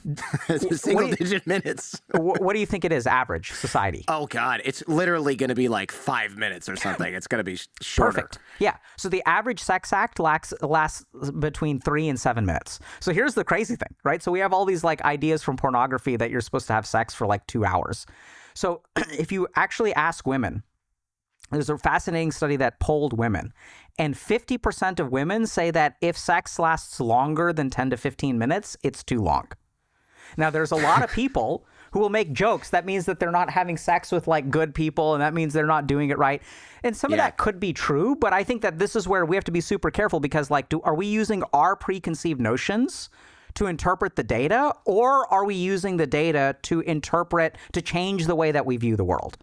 single-digit minutes. What do you think it is, average society? Oh, God. It's literally going to be like 5 minutes or something. It's going to be shorter. Perfect. Yeah. So the average sex act lasts between 3 and 7 minutes. So here's the crazy thing, right? So we have all these like ideas from pornography that you're supposed to have sex for like 2 hours. So if you actually ask women, there's a fascinating study that polled women, and 50% of women say that if sex lasts longer than 10 to 15 minutes, it's too long. Now, there's a lot of people who will make jokes. That means that they're not having sex with like good people, and that means they're not doing it right. And some of that could be true, but I think that this is where we have to be super careful, because like, are we using our preconceived notions to interpret the data, or are we using the data to change the way that we view the world?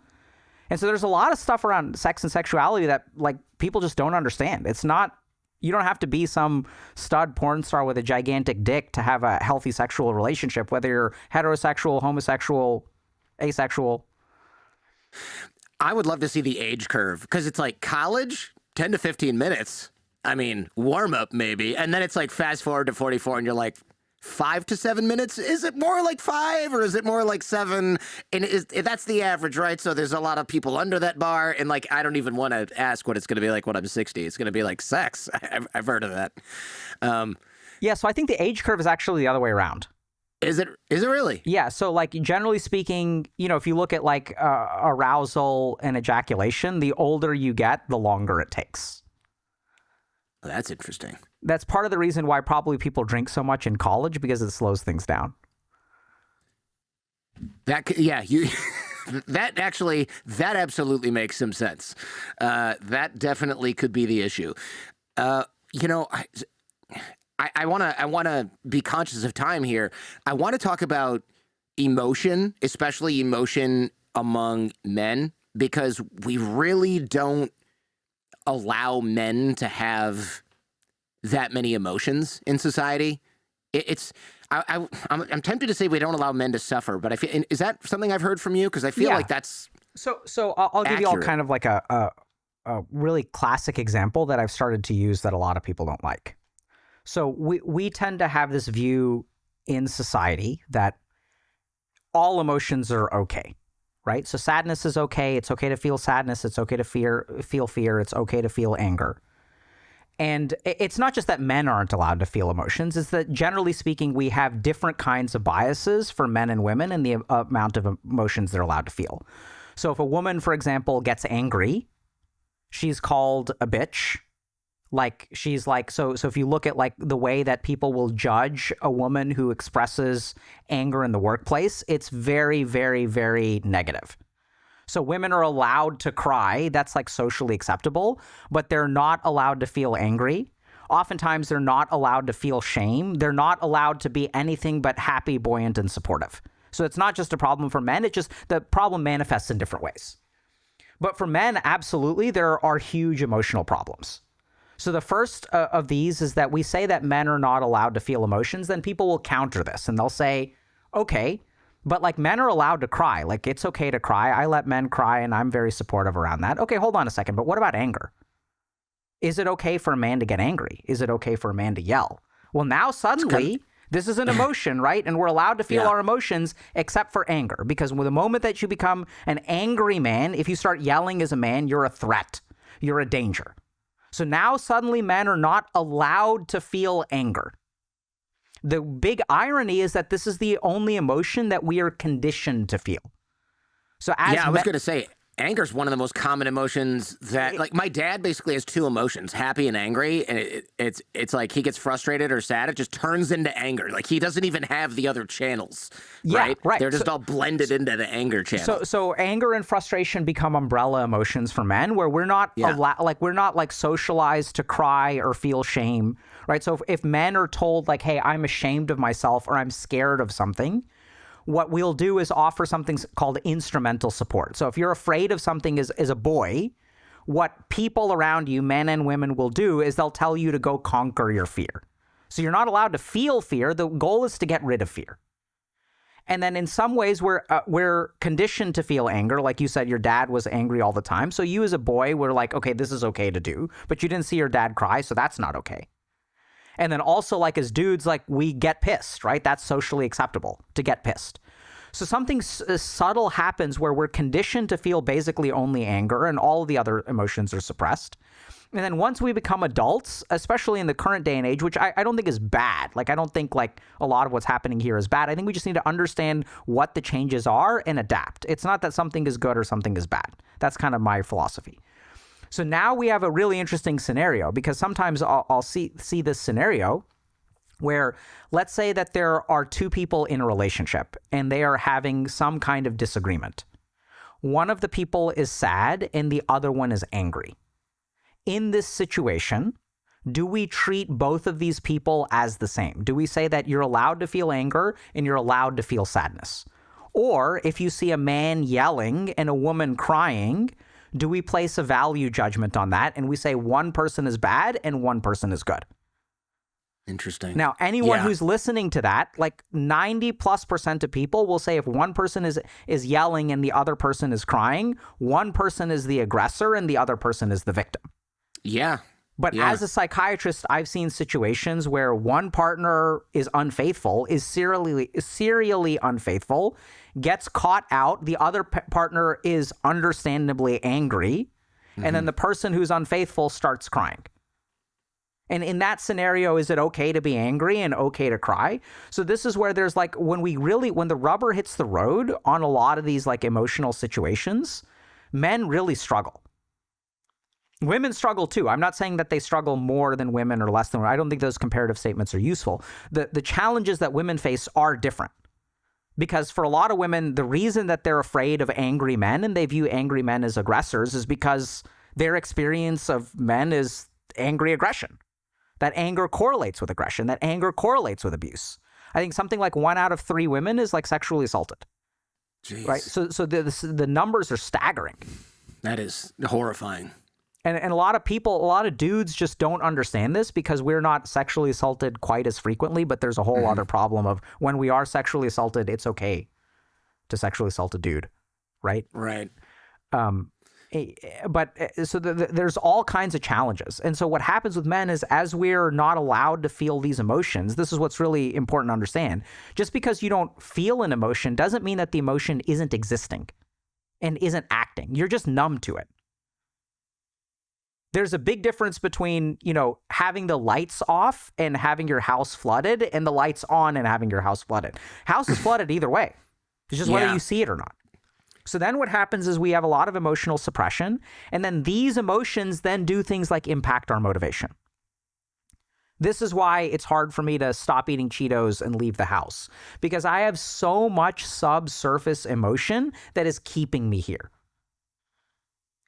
And so there's a lot of stuff around sex and sexuality that like people just don't understand. It's not, you don't have to be some stud porn star with a gigantic dick to have a healthy sexual relationship, whether you're heterosexual, homosexual, asexual. I would love to see the age curve, because it's like college, 10 to 15 minutes. I mean, warm up maybe. And then it's like fast forward to 44 and you're like, 5 to 7 minutes? Is it more like 5 or is it more like 7? And that's the average, right? So there's a lot of people under that bar. And like, I don't even want to ask what it's going to be like when I'm 60. It's going to be like sex. I've heard of that. Yeah. So I think the age curve is actually the other way around. Is it really? Yeah. So like generally speaking, if you look at like arousal and ejaculation, the older you get, the longer it takes. Well, that's interesting. That's part of the reason why probably people drink so much in college, because it slows things down. That absolutely makes some sense. That definitely could be the issue. I want to be conscious of time here. I want to talk about emotion, especially emotion among men, because we really don't allow men to have that many emotions in society. I'm tempted to say we don't allow men to suffer, but I feel, is that something I've heard from you? Because I feel like that's so. I'll give you all kind of like a really classic example that I've started to use that a lot of people don't like. So we tend to have this view in society that all emotions are okay, right? So sadness is okay. It's okay to feel sadness. It's okay to feel fear. It's okay to feel anger. And it's not just that men aren't allowed to feel emotions. It's that generally speaking, we have different kinds of biases for men and women in the amount of emotions they're allowed to feel. So if a woman, for example, gets angry, she's called a bitch. Like she's like, so if you look at like the way that people will judge a woman who expresses anger in the workplace, it's very, very, very negative. So women are allowed to cry. That's like socially acceptable, but they're not allowed to feel angry. Oftentimes they're not allowed to feel shame. They're not allowed to be anything but happy, buoyant, and supportive. So it's not just a problem for men. It's just the problem manifests in different ways. But for men, absolutely, there are huge emotional problems. So the first of these is that we say that men are not allowed to feel emotions. Then people will counter this and they'll say, okay, but like men are allowed to cry. Like it's okay to cry. I let men cry and I'm very supportive around that. Okay, hold on a second. But what about anger? Is it okay for a man to get angry? Is it okay for a man to yell? Well, now suddenly this is an emotion, right? And we're allowed to feel our emotions except for anger. Because with the moment that you become an angry man, if you start yelling as a man, you're a threat. You're a danger. So now suddenly men are not allowed to feel anger. The big irony is that this is the only emotion that we are conditioned to feel. So I was going to say, anger is one of the most common emotions that, like, my dad basically has two emotions, happy and angry, and it's like he gets frustrated or sad, it just turns into anger. Like he doesn't even have the other channels, right? They're just all blended into the anger channel. So anger and frustration become umbrella emotions for men, where we're not we're not socialized to cry or feel shame, right? So if men are told like, hey, I'm ashamed of myself or I'm scared of something, what we'll do is offer something called instrumental support. So if you're afraid of something as a boy, what people around you, men and women, will do is they'll tell you to go conquer your fear. So you're not allowed to feel fear. The goal is to get rid of fear. And then in some ways, we're conditioned to feel anger. Like you said, your dad was angry all the time. So you as a boy were like, okay, this is okay to do. But you didn't see your dad cry, so that's not okay. And then also, like as dudes, like we get pissed, right? That's socially acceptable to get pissed. So something subtle happens where we're conditioned to feel basically only anger and all of the other emotions are suppressed. And then once we become adults, especially in the current day and age, which I don't think is bad. Like, I don't think like a lot of what's happening here is bad. I think we just need to understand what the changes are and adapt. It's not that something is good or something is bad. That's kind of my philosophy. So now we have a really interesting scenario, because sometimes I'll see this scenario where, let's say that there are two people in a relationship and they are having some kind of disagreement. One of the people is sad and the other one is angry. In this situation, do we treat both of these people as the same? Do we say that you're allowed to feel anger and you're allowed to feel sadness? Or if you see a man yelling and a woman crying, do we place a value judgment on that and we say one person is bad and one person is good? Interesting. Now, anyone who's listening to that, like 90+% of people will say if one person is yelling and the other person is crying, one person is the aggressor and the other person is the victim. Yeah. But as a psychiatrist, I've seen situations where one partner is unfaithful, is serially unfaithful, gets caught out. The other partner is understandably angry. And then the person who's unfaithful starts crying. And in that scenario, is it okay to be angry and okay to cry? So this is where there's like, when the rubber hits the road on a lot of these like emotional situations, men really struggle. Women struggle too. I'm not saying that they struggle more than women or less than women. I don't think those comparative statements are useful. The challenges that women face are different. Because for a lot of women, the reason that they're afraid of angry men and they view angry men as aggressors is because their experience of men is angry aggression. That anger correlates with aggression. That anger correlates with abuse. I think something like 1 out of 3 women is like sexually assaulted. Jeez. Right? So the numbers are staggering. That is horrifying. And a lot of dudes just don't understand this because we're not sexually assaulted quite as frequently, but there's a whole other problem of when we are sexually assaulted, it's okay to sexually assault a dude, right? Right. But so there's all kinds of challenges. And so what happens with men is, as we're not allowed to feel these emotions, this is what's really important to understand. Just because you don't feel an emotion doesn't mean that the emotion isn't existing and isn't acting. You're just numb to it. There's a big difference between, having the lights off and having your house flooded and the lights on and having your house flooded. House is flooded either way. It's just whether you see it or not. So then what happens is we have a lot of emotional suppression, and then these emotions then do things like impact our motivation. This is why it's hard for me to stop eating Cheetos and leave the house, because I have so much subsurface emotion that is keeping me here.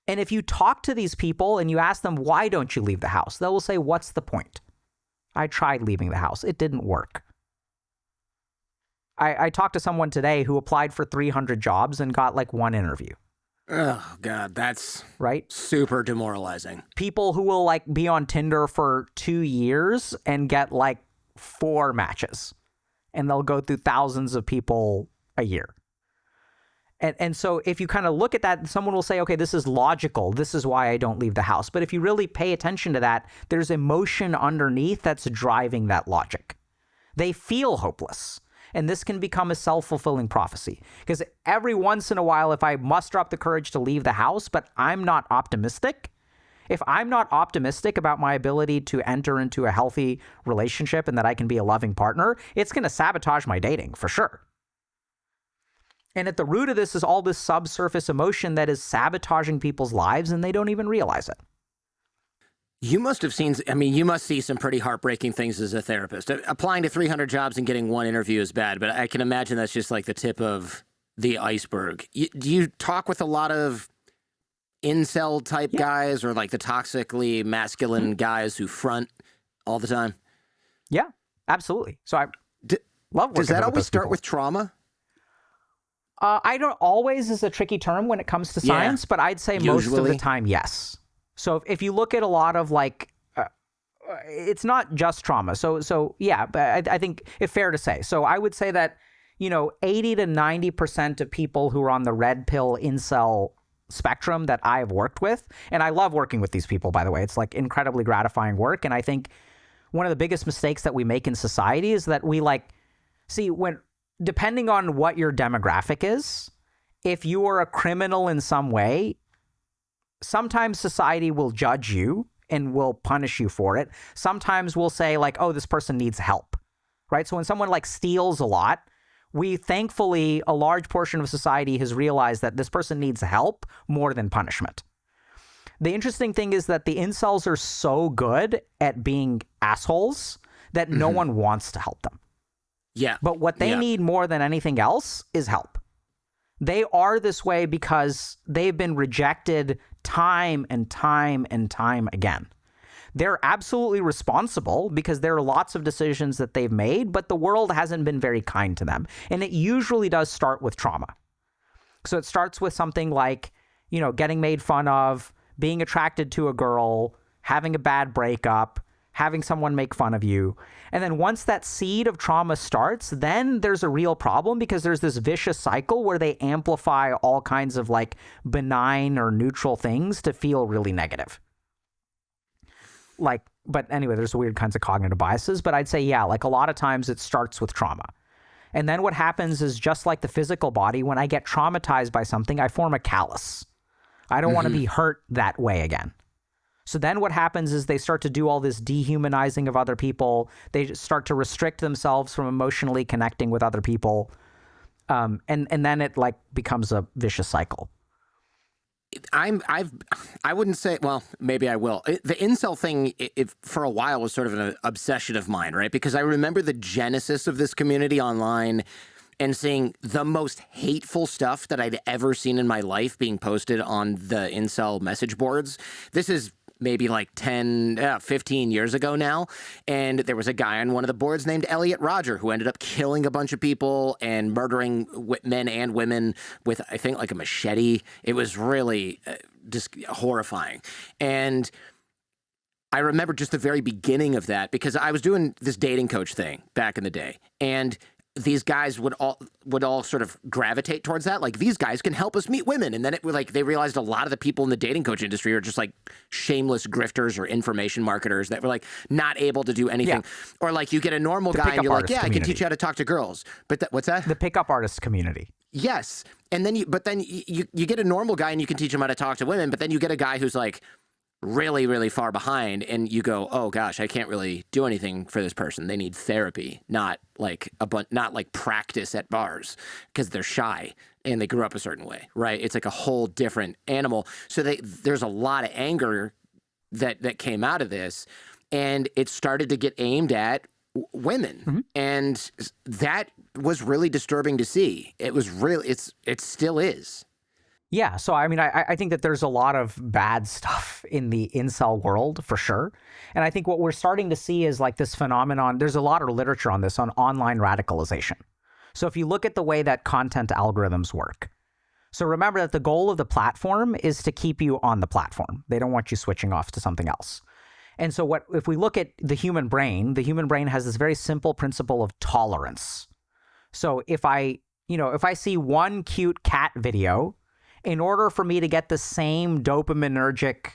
And if you talk to these people and you ask them, why don't you leave the house? They will say, what's the point? I tried leaving the house. It didn't work. I talked to someone today who applied for 300 jobs and got like 1 interview. Oh, God, that's right. Super demoralizing. People who will like be on Tinder for 2 years and get like 4 matches, and they'll go through thousands of people a year. And so if you kind of look at that, someone will say, okay, this is logical. This is why I don't leave the house. But if you really pay attention to that, there's emotion underneath that's driving that logic. They feel hopeless. And this can become a self-fulfilling prophecy. Because every once in a while, if I muster up the courage to leave the house, but I'm not optimistic, if I'm not optimistic about my ability to enter into a healthy relationship and that I can be a loving partner, it's going to sabotage my dating for sure. And at the root of this is all this subsurface emotion that is sabotaging people's lives, and they don't even realize it. You must have seen, you must see some pretty heartbreaking things as a therapist. Applying to 300 jobs and getting 1 interview is bad, but I can imagine that's just like the tip of the iceberg. Do you talk with a lot of incel type guys, or like the toxically masculine guys who front all the time? Yeah, absolutely. So I love working. Does that always start with trauma? I don't always is a tricky term when it comes to science, but I'd say most of the time, yes. So if you look at a lot of like, it's not just trauma. So yeah, but I think it's fair to say. So I would say that, 80 to 90% of people who are on the red pill incel spectrum that I've worked with, and I love working with these people, by the way, it's like incredibly gratifying work. And I think one of the biggest mistakes that we make in society is that we depending on what your demographic is, if you are a criminal in some way, sometimes society will judge you and will punish you for it. Sometimes we'll say like, oh, this person needs help, right? So when someone like steals a lot, thankfully, a large portion of society has realized that this person needs help more than punishment. The interesting thing is that the incels are so good at being assholes that no one wants to help them. Yeah. But what they need more than anything else is help. They are this way because they've been rejected time and time and time again. They're absolutely responsible because there are lots of decisions that they've made, but the world hasn't been very kind to them. And it usually does start with trauma. So it starts with something like, getting made fun of, being attracted to a girl, having a bad breakup, having someone make fun of you. And then once that seed of trauma starts, then there's a real problem because there's this vicious cycle where they amplify all kinds of like benign or neutral things to feel really negative. But anyway, there's weird kinds of cognitive biases. But I'd say, yeah, like a lot of times it starts with trauma. And then what happens is just like the physical body, when I get traumatized by something, I form a callus. I don't want to be hurt that way again. So then what happens is they start to do all this dehumanizing of other people. They start to restrict themselves from emotionally connecting with other people. And then it like becomes a vicious cycle. I wouldn't say, well, maybe I will. The incel thing, for a while was sort of an obsession of mine, right? Because I remember the genesis of this community online and seeing the most hateful stuff that I'd ever seen in my life being posted on the incel message boards. This is maybe like 15 years ago now. And there was a guy on one of the boards named Elliot Rodger who ended up killing a bunch of people and murdering men and women with, I think, like a machete. It was really just horrifying. And I remember just the very beginning of that because I was doing this dating coach thing back in the day. And these guys would all sort of gravitate towards that. Like, these guys can help us meet women. And then they realized a lot of the people in the dating coach industry are just like shameless grifters or information marketers that were like not able to do anything. Yeah. Or like you get a normal guy and you're like, yeah, I can teach you how to talk to girls. But what's that? The pickup artist community. Yes. And then you get a normal guy and you can teach him how to talk to women. But then you get a guy who's like really, really far behind, and you go, oh gosh, I can't really do anything for this person. They need therapy, not like practice at bars because they're shy and they grew up a certain way, right? It's like a whole different animal. So there's a lot of anger that came out of this, and it started to get aimed at women. Mm-hmm. And that was really disturbing to see. It was really, it still is. Yeah, so I mean, I think that there's a lot of bad stuff in the incel world for sure. And I think what we're starting to see is like this phenomenon. There's a lot of literature on this, on online radicalization. So if you look at the way that content algorithms work, so remember that the goal of the platform is to keep you on the platform. They don't want you switching off to something else. And so if we look at the human brain has this very simple principle of tolerance. So if I see one cute cat video, in order for me to get the same dopaminergic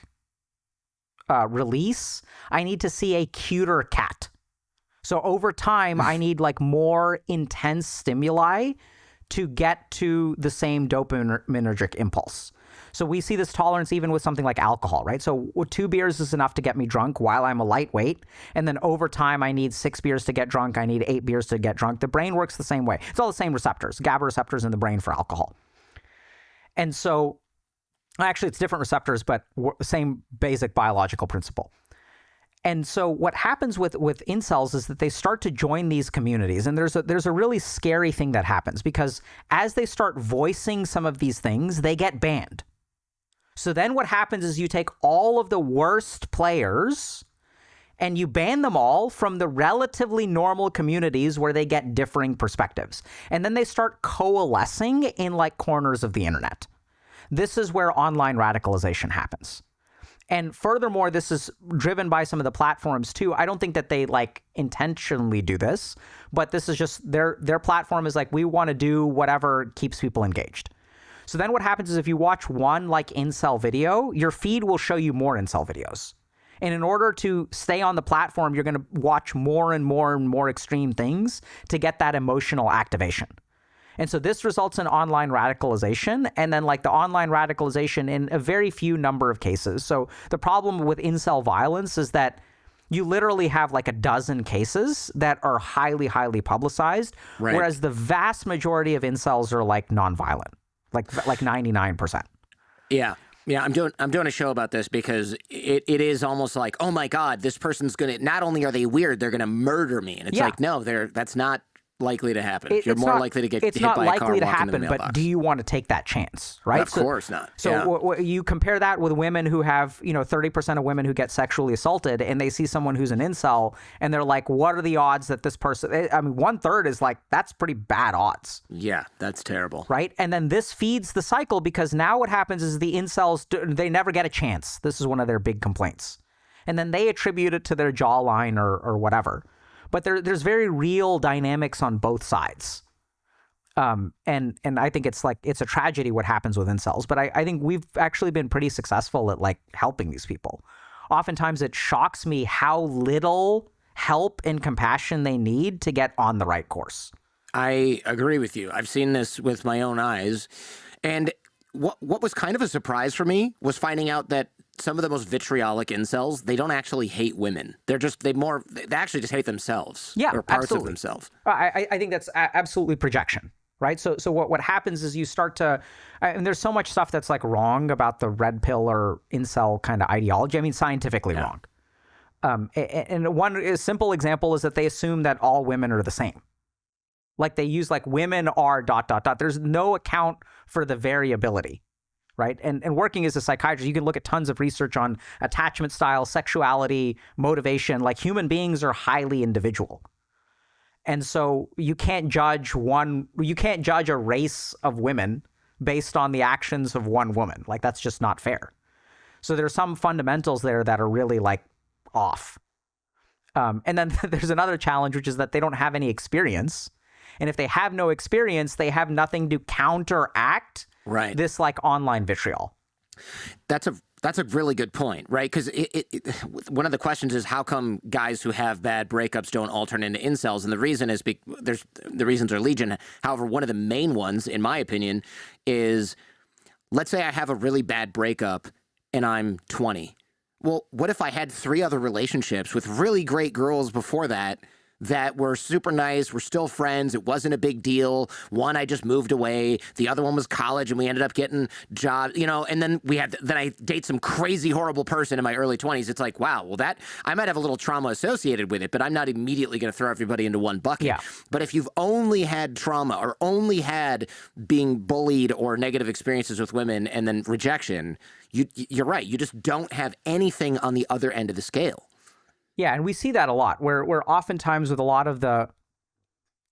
release, I need to see a cuter cat. So over time, I need like more intense stimuli to get to the same dopaminergic impulse. So we see this tolerance even with something like alcohol, right? So 2 beers is enough to get me drunk while I'm a lightweight. And then over time, I need 6 beers to get drunk. I need 8 beers to get drunk. The brain works the same way. It's all the same receptors, GABA receptors in the brain for alcohol. And so, actually, it's different receptors, but same basic biological principle. And so what happens with incels is that they start to join these communities. And there's a really scary thing that happens because as they start voicing some of these things, they get banned. So then what happens is you take all of the worst players and you ban them all from the relatively normal communities where they get differing perspectives. And then they start coalescing in like corners of the internet. This is where online radicalization happens. And furthermore, this is driven by some of the platforms too. I don't think that they like intentionally do this, but this is just their platform is like, we want to do whatever keeps people engaged. So then what happens is if you watch one like incel video, your feed will show you more incel videos. And in order to stay on the platform, you're going to watch more and more and more extreme things to get that emotional activation. And so this results in online radicalization, and then like the online radicalization in a very few number of cases. So the problem with incel violence is that you literally have like a dozen cases that are highly, highly publicized, Right. whereas the vast majority of incels are like nonviolent, like 99%. Yeah. Yeah, I'm doing a show about this because it is almost like, oh my God, this person's gonna, not only are they weird, they're gonna murder me. And it's like, no, that's not likely to happen. You're more likely to get hit by a car walking in the mailbox. It's not likely to happen, but do you want to take that chance, right? Of course not. So you compare that with women who have, 30% of women who get sexually assaulted, and they see someone who's an incel, and they're like, what are the odds that this person, 1/3 is like, that's pretty bad odds. Yeah, that's terrible. Right? And then this feeds the cycle, because now what happens is the incels, they never get a chance. This is one of their big complaints. And then they attribute it to their jawline or whatever. But there's very real dynamics on both sides. And I think it's a tragedy what happens with incels. But I think we've actually been pretty successful at like helping these people. Oftentimes it shocks me how little help and compassion they need to get on the right course. I agree with you. I've seen this with my own eyes. And what was kind of a surprise for me was finding out that some of the most vitriolic incels, they don't actually hate women. They actually just hate themselves. Yeah, or parts absolutely. of themselves. I think that's absolutely projection, right? So what happens is you start to, and there's so much stuff that's like wrong about the red pill or incel kind of ideology. I mean, scientifically wrong. And one simple example is that they assume that all women are the same. Like they use like women are ... There's no account for the variability. Right. And working as a psychiatrist, you can look at tons of research on attachment style, sexuality, motivation. Like human beings are highly individual. And so you can't judge a race of women based on the actions of one woman. Like that's just not fair. So there's some fundamentals there that are really like off. And then there's another challenge, which is that they don't have any experience. And if they have no experience, they have nothing to counteract this like online vitriol. That's a really good point, right? Because one of the questions is how come guys who have bad breakups don't alternate into incels? And the reason is the reasons are legion. However, one of the main ones, in my opinion, is let's say I have a really bad breakup and I'm 20. Well, what if I had 3 other relationships with really great girls before that were super nice, we're still friends, it wasn't a big deal. One, I just moved away. The other one was college, and we ended up getting jobs, and then I date some crazy, horrible person in my early 20s. It's like, wow, well, that, I might have a little trauma associated with it, but I'm not immediately going to throw everybody into one bucket. Yeah. But if you've only had trauma or only had being bullied or negative experiences with women and then rejection, you're right. You just don't have anything on the other end of the scale. Yeah, and we see that a lot, where oftentimes with a lot of the,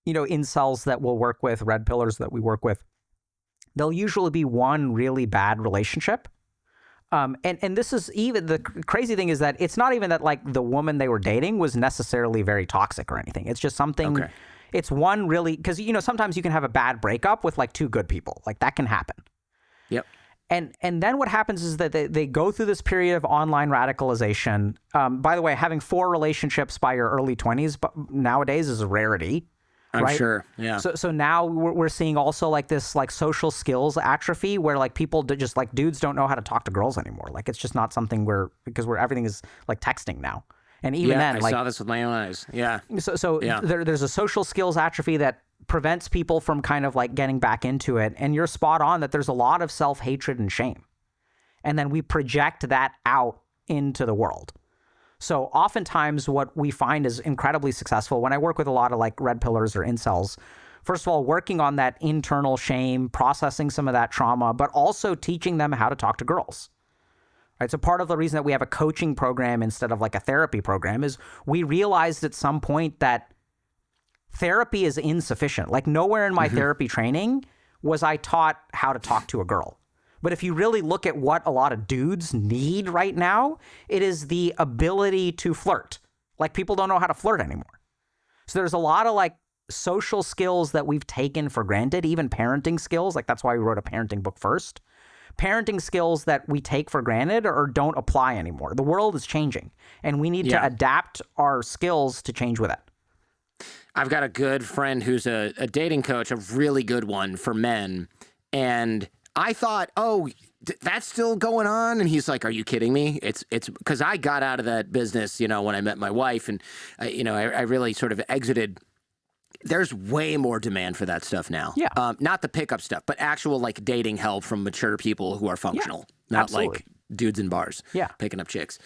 incels that we'll work with, red pillars that we work with, there'll usually be one really bad relationship. And this is even, the crazy thing is that it's not even that like the woman they were dating was necessarily very toxic or anything. It's just something, it's one really, because, sometimes you can have a bad breakup with like 2 good people. Like that can happen. Yep. And then what happens is that they go through this period of online radicalization. By the way, having 4 relationships by your early 20s nowadays is a rarity. I'm sure, yeah. So now we're seeing also like this like social skills atrophy where like people just like dudes don't know how to talk to girls anymore. Like it's just not something because everything is like texting now. And even then, I saw this with my own eyes. Yeah. So there's a social skills atrophy that prevents people from kind of like getting back into it. And you're spot on that there's a lot of self-hatred and shame. And then we project that out into the world. So oftentimes what we find is incredibly successful when I work with a lot of like red pillars or incels. First of all, working on that internal shame, processing some of that trauma, but also teaching them how to talk to girls. Right. So part of the reason that we have a coaching program instead of like a therapy program is we realized at some point that therapy is insufficient. Like nowhere in my therapy training was I taught how to talk to a girl. But if you really look at what a lot of dudes need right now, it is the ability to flirt. Like, people don't know how to flirt anymore. So there's a lot of like social skills that we've taken for granted, even parenting skills. Like, that's why we wrote a parenting book first. Parenting skills that we take for granted or don't apply anymore. The world is changing, and we need to adapt our skills to change with it. I've got a good friend who's a dating coach, a really good one for men. And I thought, oh, that's still going on? And he's like, are you kidding me? It's because I got out of that business, you know, when I met my wife, and, I really sort of exited. There's way more demand for that stuff now. Yeah. Not the pickup stuff, but actual like dating help from mature people who are functional, not absolutely. like dudes in bars picking up chicks.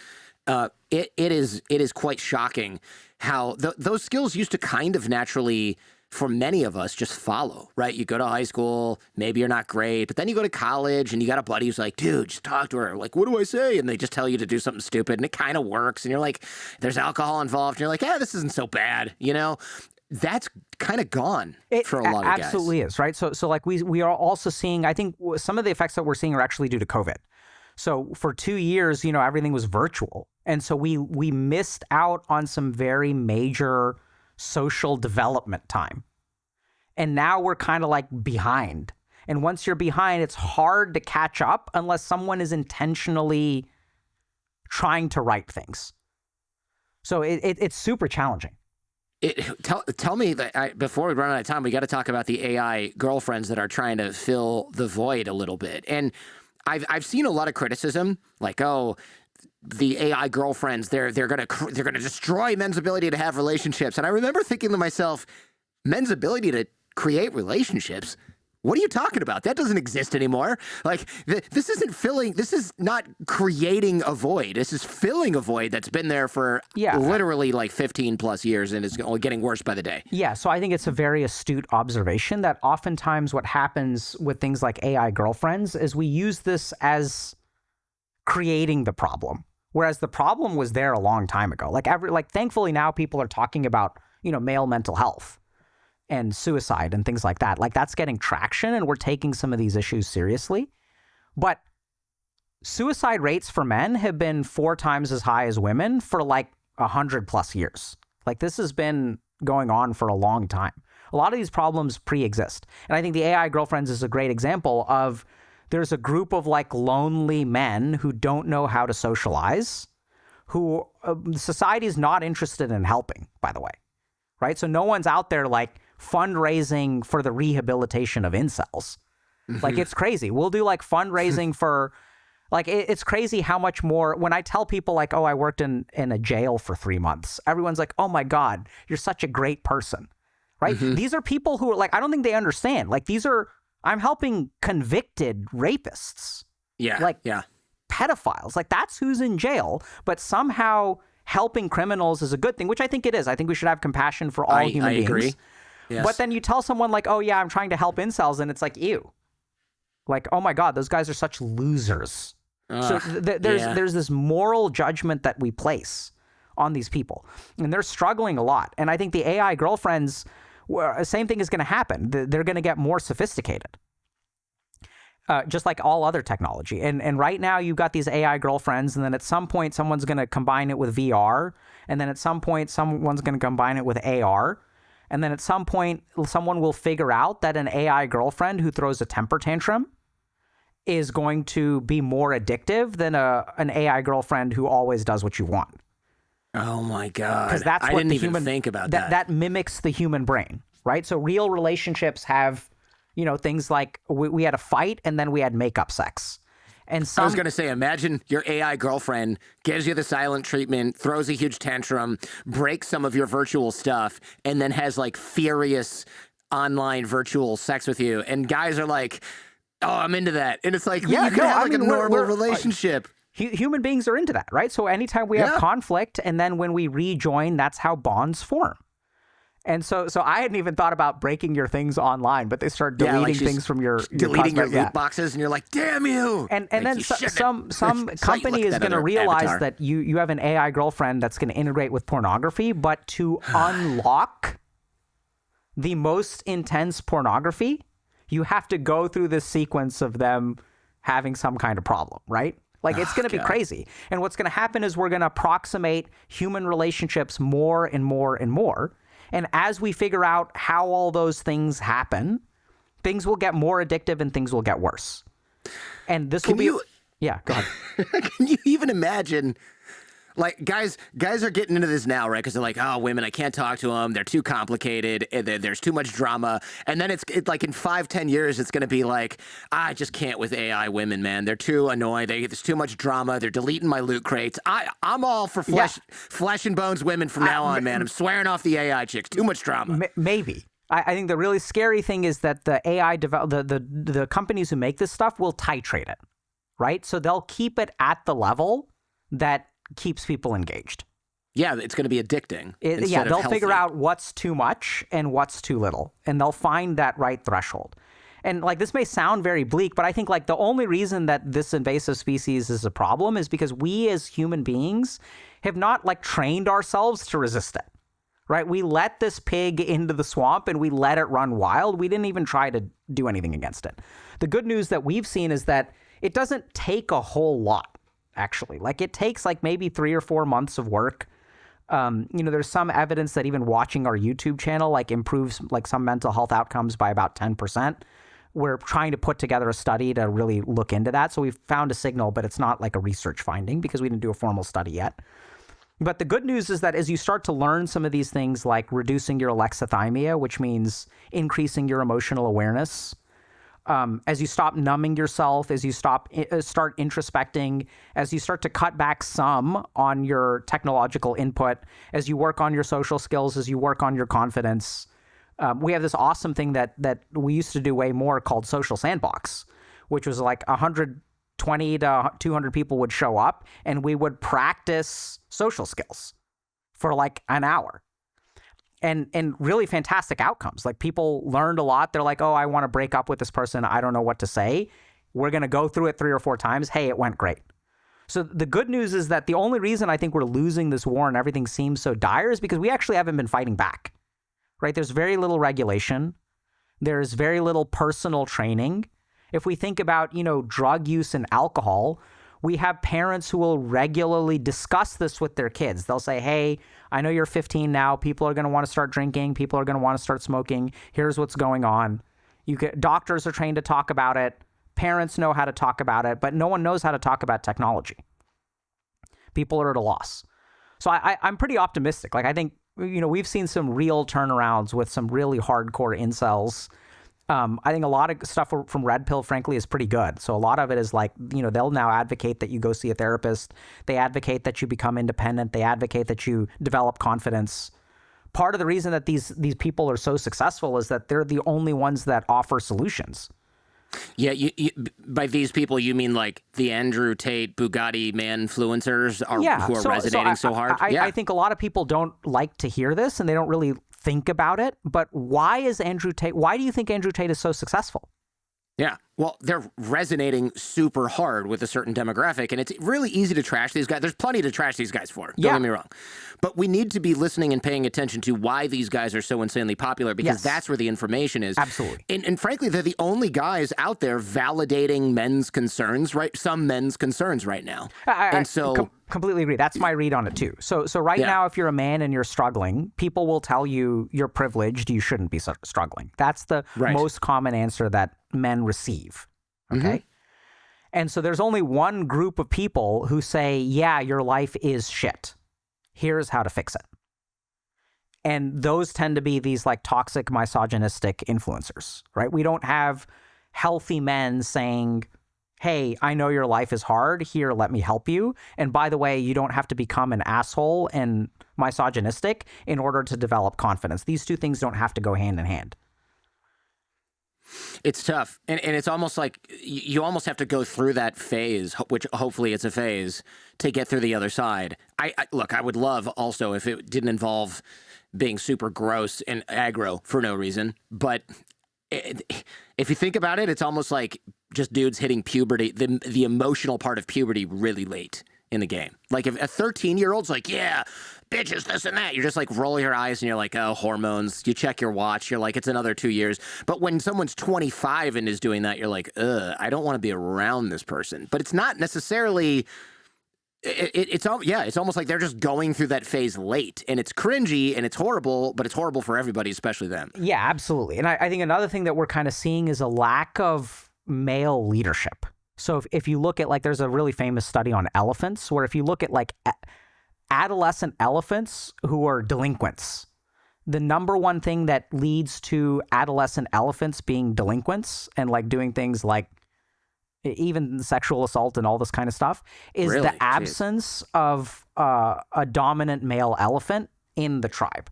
It is quite shocking how those skills used to kind of naturally, for many of us, just follow, right? You go to high school, maybe you're not great, but then you go to college and you got a buddy who's like, dude, just talk to her. Like, what do I say? And they just tell you to do something stupid, and it kind of works. And you're like, there's alcohol involved. And you're like, this isn't so bad, you know? That's kind of gone for a lot of guys. It absolutely is, right? So like we are also seeing, I think some of the effects that we're seeing are actually due to COVID. So for 2 years, everything was virtual. And so we missed out on some very major social development time. And now we're kind of like behind. And once you're behind, it's hard to catch up unless someone is intentionally trying to right things. So it's super challenging. Tell me that before we run out of time, we got to talk about the AI girlfriends that are trying to fill the void a little bit. And I've seen a lot of criticism, like, oh, the AI girlfriends, they're gonna destroy men's ability to have relationships. And I remember thinking to myself, men's ability to create relationships? What are you talking about? That doesn't exist anymore. Like, this is not creating a void. This is filling a void that's been there for literally like 15 plus years and is only getting worse by the day. Yeah, so I think it's a very astute observation that oftentimes what happens with things like AI girlfriends is we use this as creating the problem, whereas the problem was there a long time ago. Like thankfully now people are talking about, male mental health and suicide and things like that. Like, that's getting traction, and we're taking some of these issues seriously. But suicide rates for men have been 4 times as high as women for like 100 plus years. Like, this has been going on for a long time. A lot of these problems pre-exist. And I think the AI girlfriends is a great example of, there's a group of like lonely men who don't know how to socialize, who society is not interested in helping, by the way, right? So no one's out there like fundraising for the rehabilitation of incels. Like, it's crazy. We'll do like fundraising for, like, it's crazy how much more, when I tell people like, oh, I worked in a jail for 3 months, everyone's like, oh my God, you're such a great person, right? These are people who are like, I don't think they understand. Like, I'm helping convicted rapists. Pedophiles. Like, that's who's in jail, but somehow helping criminals is a good thing, which I think it is. I think we should have compassion for all human beings. I agree. Yes. But then you tell someone like, oh yeah, I'm trying to help incels, and it's like, ew. Like, oh my God, those guys are such losers. So there's this moral judgment that we place on these people, and they're struggling a lot. And I think the AI girlfriends, same thing is going to happen. They're going to get more sophisticated. Just like all other technology. And right now you've got these AI girlfriends, and then at some point someone's going to combine it with VR, and then at some point someone's going to combine it with AR, and then at some point someone will figure out that an AI girlfriend who throws a temper tantrum is going to be more addictive than an AI girlfriend who always does what you want. Oh my God. Because that's what I didn't even think about that. That mimics the human brain, right? So real relationships have, things like we had a fight and then we had makeup sex. And I was going to say, imagine your AI girlfriend gives you the silent treatment, throws a huge tantrum, breaks some of your virtual stuff, and then has like furious online virtual sex with you. And guys are like, oh, I'm into that. And it's like, you can have like a normal relationship. Human beings are into that, right? So anytime we have conflict, and then when we rejoin, that's how bonds form. And so I hadn't even thought about breaking your things online, but they start deleting things from your deleting your loot boxes, and you're like, damn you. And then some company is going to realize that you have an AI girlfriend that's going to integrate with pornography, but to unlock the most intense pornography, you have to go through this sequence of them having some kind of problem, right? Like, it's going to be crazy. And what's going to happen is we're going to approximate human relationships more and more and more. And as we figure out how all those things happen, things will get more addictive and things will get worse. And this will be... Yeah, go ahead. Can you even imagine... Like, guys are getting into this now, right? Because they're like, oh, women, I can't talk to them. They're too complicated. There's too much drama. And then it's like in 5-10 years, it's going to be like, I just can't with AI women, man. They're too annoying. There's too much drama. They're deleting my loot crates. I'm all for flesh and bones women from now on, man. I'm swearing off the AI chicks. Too much drama. Maybe. I think the really scary thing is that the AI, the companies who make this stuff will titrate it, right? So they'll keep it at the level that keeps people engaged. Yeah, it's going to be addicting. They'll figure out what's too much and what's too little, and they'll find that right threshold. And like, this may sound very bleak, but I think like the only reason that this invasive species is a problem is because we as human beings have not like trained ourselves to resist it, right? We let this pig into the swamp and we let it run wild. We didn't even try to do anything against it. The good news that we've seen is that it doesn't take a whole lot. Actually, like, it takes like maybe 3 or 4 months of work. There's some evidence that even watching our YouTube channel like improves like some mental health outcomes by about 10%. We're trying to put together a study to really look into that. So we've found a signal, but it's not like a research finding because we didn't do a formal study yet. But the good news is that as you start to learn some of these things, like reducing your alexithymia, which means increasing your emotional awareness, as you stop numbing yourself, as you start introspecting, as you start to cut back some on your technological input, as you work on your social skills, as you work on your confidence, we have this awesome thing that we used to do way more called Social Sandbox, which was like 120 to 200 people would show up and we would practice social skills for like an hour. And really fantastic outcomes. Like, people learned a lot. They're like, oh, I want to break up with this person. I don't know what to say. We're going to go through it 3 or 4 times. Hey, it went great. So the good news is that the only reason I think we're losing this war and everything seems so dire is because we actually haven't been fighting back, right? There's very little regulation. There's very little personal training. If we think about, drug use and alcohol, we have parents who will regularly discuss this with their kids. They'll say, hey, I know you're 15 now. People are going to want to start drinking. People are going to want to start smoking. Here's what's going on. Doctors are trained to talk about it. Parents know how to talk about it, but no one knows how to talk about technology. People are at a loss. So I'm pretty optimistic. Like, I think, we've seen some real turnarounds with some really hardcore incels. I think a lot of stuff from Red Pill, frankly, is pretty good. So a lot of it is like, they'll now advocate that you go see a therapist. They advocate that you become independent. They advocate that you develop confidence. Part of the reason that these people are so successful is that they're the only ones that offer solutions. Yeah, by these people, you mean like the Andrew Tate, Bugatti man-influencers who are resonating so hard? I think a lot of people don't like to hear this and they don't really think about it, but why do you think Andrew Tate is so successful? Yeah, well, they're resonating super hard with a certain demographic, and it's really easy to trash these guys. There's plenty to trash these guys for, don't get me wrong. But we need to be listening and paying attention to why these guys are so insanely popular, because that's where the information is. Absolutely. And frankly, they're the only guys out there validating men's concerns, right? Some men's concerns right now. I completely agree. That's my read on it too. So right now, if you're a man and you're struggling, people will tell you you're privileged, you shouldn't be struggling. That's the most common answer that men receive. Okay. Mm-hmm. And so there's only one group of people who say, yeah, your life is shit. Here's how to fix it. And those tend to be these like toxic, misogynistic influencers, right? We don't have healthy men saying, hey, I know your life is hard. Here, let me help you. And by the way, you don't have to become an asshole and misogynistic in order to develop confidence. These two things don't have to go hand in hand. It's tough. And it's almost like you almost have to go through that phase, which hopefully it's a phase, to get through the other side. Look, I would love also if it didn't involve being super gross and aggro for no reason. But if you think about it, it's almost like just dudes hitting puberty, the emotional part of puberty really late. in the game. Like if a 13-year-old's like, yeah, bitches, this and that, you're just like roll your eyes and you're like, oh, hormones. You check your watch. You're like, it's another 2 years. But when someone's 25 and is doing that, you're like, I don't want to be around this person. But it's not necessarily... It's almost like they're just going through that phase late, and it's cringy and it's horrible, but it's horrible for everybody, especially them. Yeah, absolutely. And I think another thing that we're kind of seeing is a lack of male leadership. So if you look at, like, there's a really famous study on elephants where if you look at like adolescent elephants who are delinquents, the number one thing that leads to adolescent elephants being delinquents and like doing things like even sexual assault and all this kind of stuff is Really? the absence of a dominant male elephant in the tribe.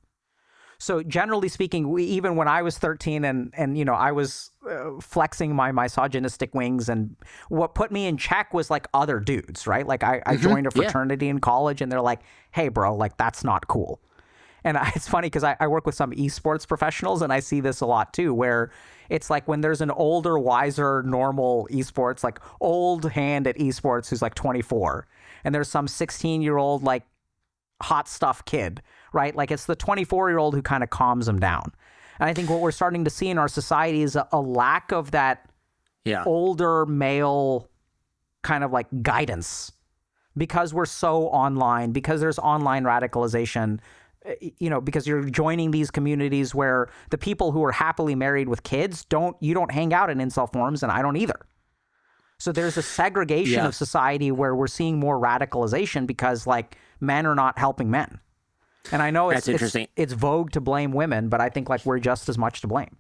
So generally speaking, even when I was 13 and you know, I was flexing my misogynistic wings, and what put me in check was like other dudes, right? Like I joined a fraternity in college and they're like, hey bro, like that's not cool. And it's funny because I work with some esports professionals and I see this a lot too, where it's like when there's an older, wiser, normal esports, like old hand at esports who's like 24, and there's some 16-year-old like hot stuff kid, right? Like it's the 24-year-old who kind of calms them down. And I think what we're starting to see in our society is a lack of that older male kind of like guidance, because we're so online, because there's online radicalization, you know, because you're joining these communities where the people who are happily married with kids you don't hang out in incel forums, and I don't either. So there's a segregation of society where we're seeing more radicalization because like men are not helping men. And I know it's vogue to blame women, but I think like we're just as much to blame.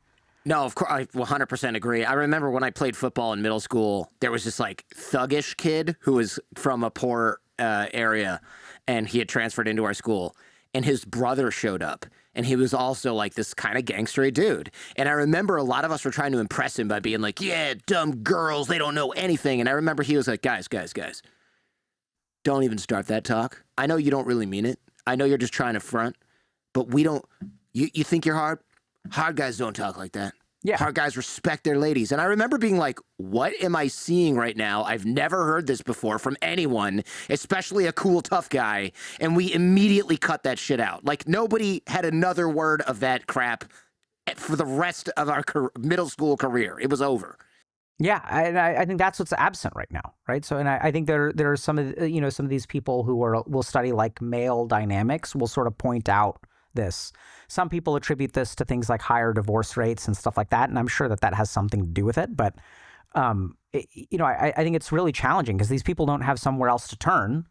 No, of course, I 100% agree. I remember when I played football in middle school, there was this like thuggish kid who was from a poor area, and he had transferred into our school. And his brother showed up, and he was also like this kind of gangstery dude. And I remember a lot of us were trying to impress him by being like, yeah, dumb girls, they don't know anything. And I remember he was like, guys, don't even start that talk. I know you don't really mean it. I know you're just trying to front, but we don't, you think you're hard? Hard guys don't talk like that. Yeah. Hard guys respect their ladies. And I remember being like, what am I seeing right now? I've never heard this before from anyone, especially a cool, tough guy. And we immediately cut that shit out. Like nobody had another word of that crap for the rest of our middle school career. It was over. Yeah, and I think that's what's absent right now, right? So, and I think there are some of some of these people who will study like male dynamics will sort of point out this. Some people attribute this to things like higher divorce rates and stuff like that, and I'm sure that has something to do with it. But I think it's really challenging because these people don't have somewhere else to turn.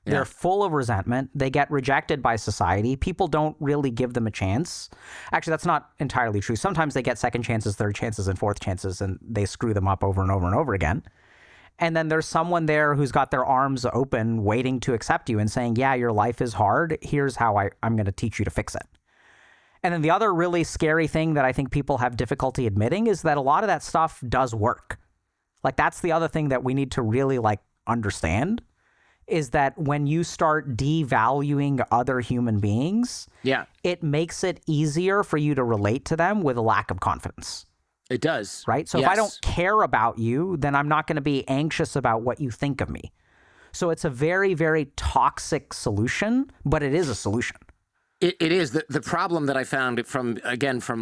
Yeah. They're full of resentment. They get rejected by society. People don't really give them a chance. Actually, that's not entirely true. Sometimes they get second chances, third chances, and fourth chances, and they screw them up over and over and over again. And then there's someone there who's got their arms open, waiting to accept you and saying, yeah, your life is hard. Here's how I'm going to teach you to fix it. And then the other really scary thing that I think people have difficulty admitting is that a lot of that stuff does work. Like that's the other thing that we need to really like understand is that when you start devaluing other human beings, it makes it easier for you to relate to them with a lack of confidence. It does. Right? So if I don't care about you, then I'm not going to be anxious about what you think of me. So it's a very, very toxic solution, but it is a solution. It is. The problem that I found from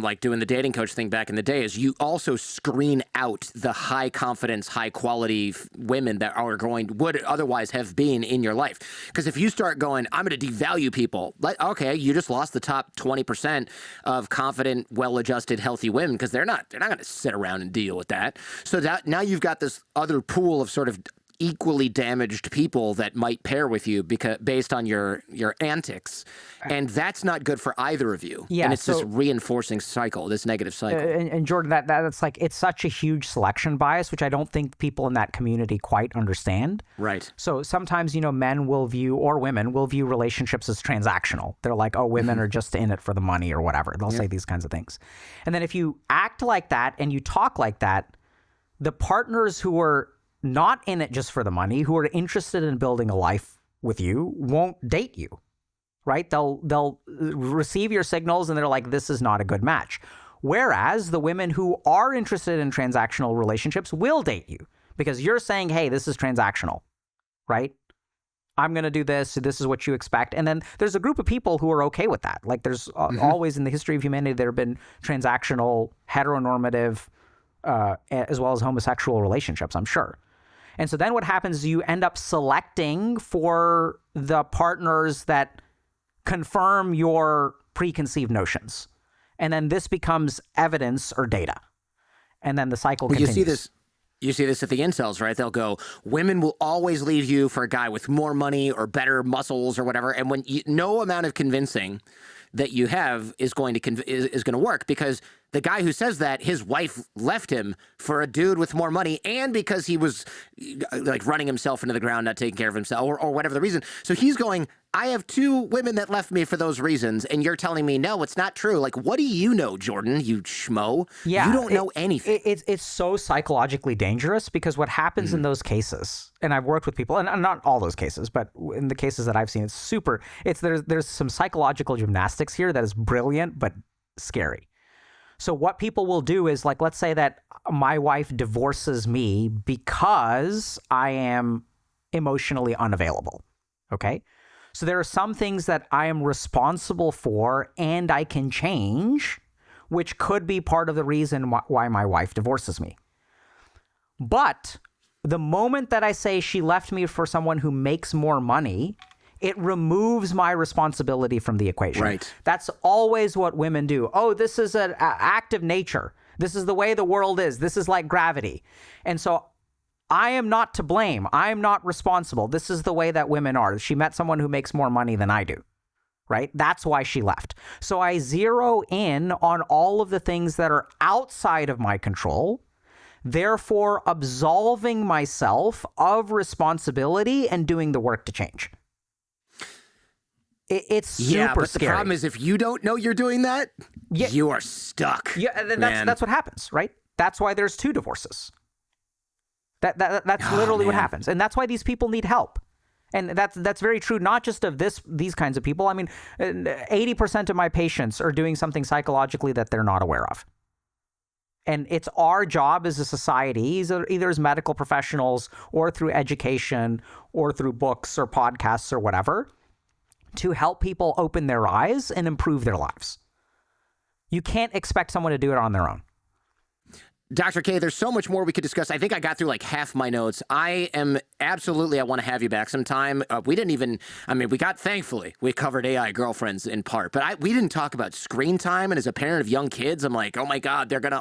like doing the dating coach thing back in the day is you also screen out the high confidence, high quality women that would otherwise have been in your life. Because if you start going, I'm going to devalue people, like, okay, you just lost the top 20% of confident, well-adjusted, healthy women because they're not going to sit around and deal with that. So that now you've got this other pool of sort of equally damaged people that might pair with you because based on your antics, and that's not good for either of you. Yeah, and it's this reinforcing cycle, this negative cycle. And Jordan, that's like it's such a huge selection bias, which I don't think people in that community quite understand. Right. So sometimes men will view or women will view relationships as transactional. They're like, oh, women are just in it for the money or whatever. They'll say these kinds of things, and then if you act like that and you talk like that, the partners who are not in it just for the money, who are interested in building a life with you, won't date you, right? They'll receive your signals and they're like, this is not a good match. Whereas the women who are interested in transactional relationships will date you because you're saying, hey, this is transactional, right? I'm going to do this. This is what you expect. And then there's a group of people who are okay with that. Like there's always in the history of humanity, there have been transactional, heteronormative, as well as homosexual relationships, I'm sure. And so then what happens is you end up selecting for the partners that confirm your preconceived notions. And then this becomes evidence or data. And then the cycle continues. You see this at the incels, right? They'll go, women will always leave you for a guy with more money or better muscles or whatever. And when no amount of convincing that you have is going to work, because the guy who says that, his wife left him for a dude with more money, and because he was like running himself into the ground, not taking care of himself, or whatever the reason. So he's going, I have 2 women that left me for those reasons, and you're telling me, no, it's not true. Like, what do you know, Jordan, you schmo? Yeah, you don't know anything. It's so psychologically dangerous, because what happens in those cases, and I've worked with people, and not all those cases, but in the cases that I've seen, there's some psychological gymnastics here that is brilliant, but scary. So what people will do is, like, let's say that my wife divorces me because I am emotionally unavailable. Okay. So there are some things that I am responsible for and I can change, which could be part of the reason why my wife divorces me. But the moment that I say she left me for someone who makes more money, it removes my responsibility from the equation. Right. That's always what women do. Oh, this is an act of nature. This is the way the world is. This is like gravity. And so I am not to blame. I am not responsible. This is the way that women are. She met someone who makes more money than I do, right? That's why she left. So I zero in on all of the things that are outside of my control, therefore absolving myself of responsibility and doing the work to change. It's super but scary. The problem is, if you don't know you're doing that, you are stuck. Yeah, that's what happens, right? That's why there's 2 divorces. That's literally what happens, and that's why these people need help. And that's very true, not just of these kinds of people. I mean, 80% of my patients are doing something psychologically that they're not aware of. And it's our job as a society, either as medical professionals or through education or through books or podcasts or whatever, to help people open their eyes and improve their lives. You can't expect someone to do it on their own. Dr. K, there's so much more we could discuss. I think I got through like half my notes. I want to have you back sometime. Thankfully, we covered AI girlfriends in part, but we didn't talk about screen time. And as a parent of young kids, I'm like, oh my God, they're going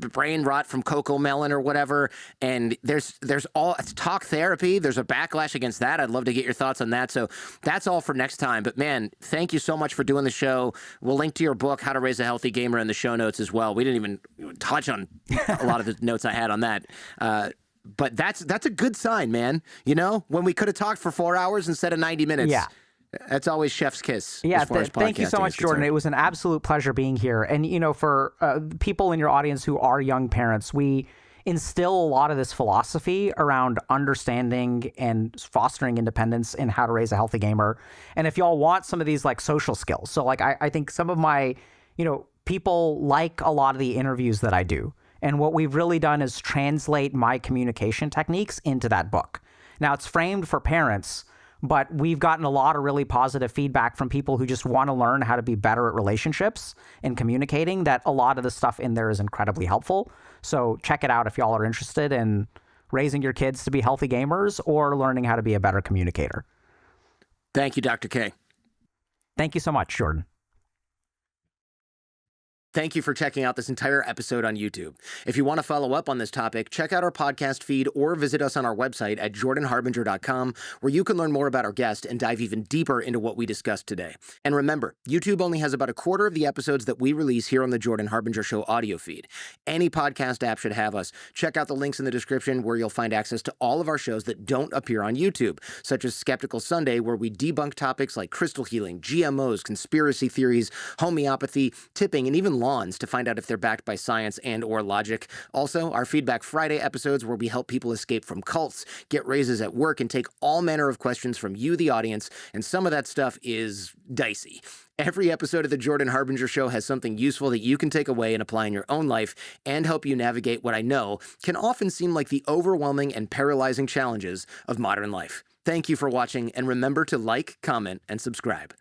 to brain rot from Coco Melon or whatever. And there's it's talk therapy. There's a backlash against that. I'd love to get your thoughts on that. So that's all for next time. But man, thank you so much for doing the show. We'll link to your book, How to Raise a Healthy Gamer, in the show notes as well. We didn't even touch on a lot of the notes I had on that. But that's a good sign, man. You know, when we could have talked for 4 hours instead of 90 minutes. Yeah. That's always chef's kiss. Yeah, thank you so much, Jordan. It was an absolute pleasure being here. And, you know, for people in your audience who are young parents, we instill a lot of this philosophy around understanding and fostering independence in how to raise a healthy gamer. And if y'all want some of these like social skills, so like I think some of my, people like a lot of the interviews that I do. And what we've really done is translate my communication techniques into that book. Now, it's framed for parents, but we've gotten a lot of really positive feedback from people who just want to learn how to be better at relationships and communicating, that a lot of the stuff in there is incredibly helpful. So check it out if y'all are interested in raising your kids to be healthy gamers or learning how to be a better communicator. Thank you, Dr. K. Thank you so much, Jordan. Thank you for checking out this entire episode on YouTube. If you want to follow up on this topic, check out our podcast feed or visit us on our website at jordanharbinger.com, where you can learn more about our guest and dive even deeper into what we discussed today. And remember, YouTube only has about a quarter of the episodes that we release here on the Jordan Harbinger Show audio feed. Any podcast app should have us. Check out the links in the description where you'll find access to all of our shows that don't appear on YouTube, such as Skeptical Sunday, where we debunk topics like crystal healing, GMOs, conspiracy theories, homeopathy, tipping, and even lawns to find out if they're backed by science and or logic. Also, our Feedback Friday episodes, where we help people escape from cults, get raises at work, and take all manner of questions from you, the audience, and some of that stuff is dicey. Every episode of the Jordan Harbinger Show has something useful that you can take away and apply in your own life and help you navigate what I know can often seem like the overwhelming and paralyzing challenges of modern life. Thank you for watching, and remember to like, comment, and subscribe.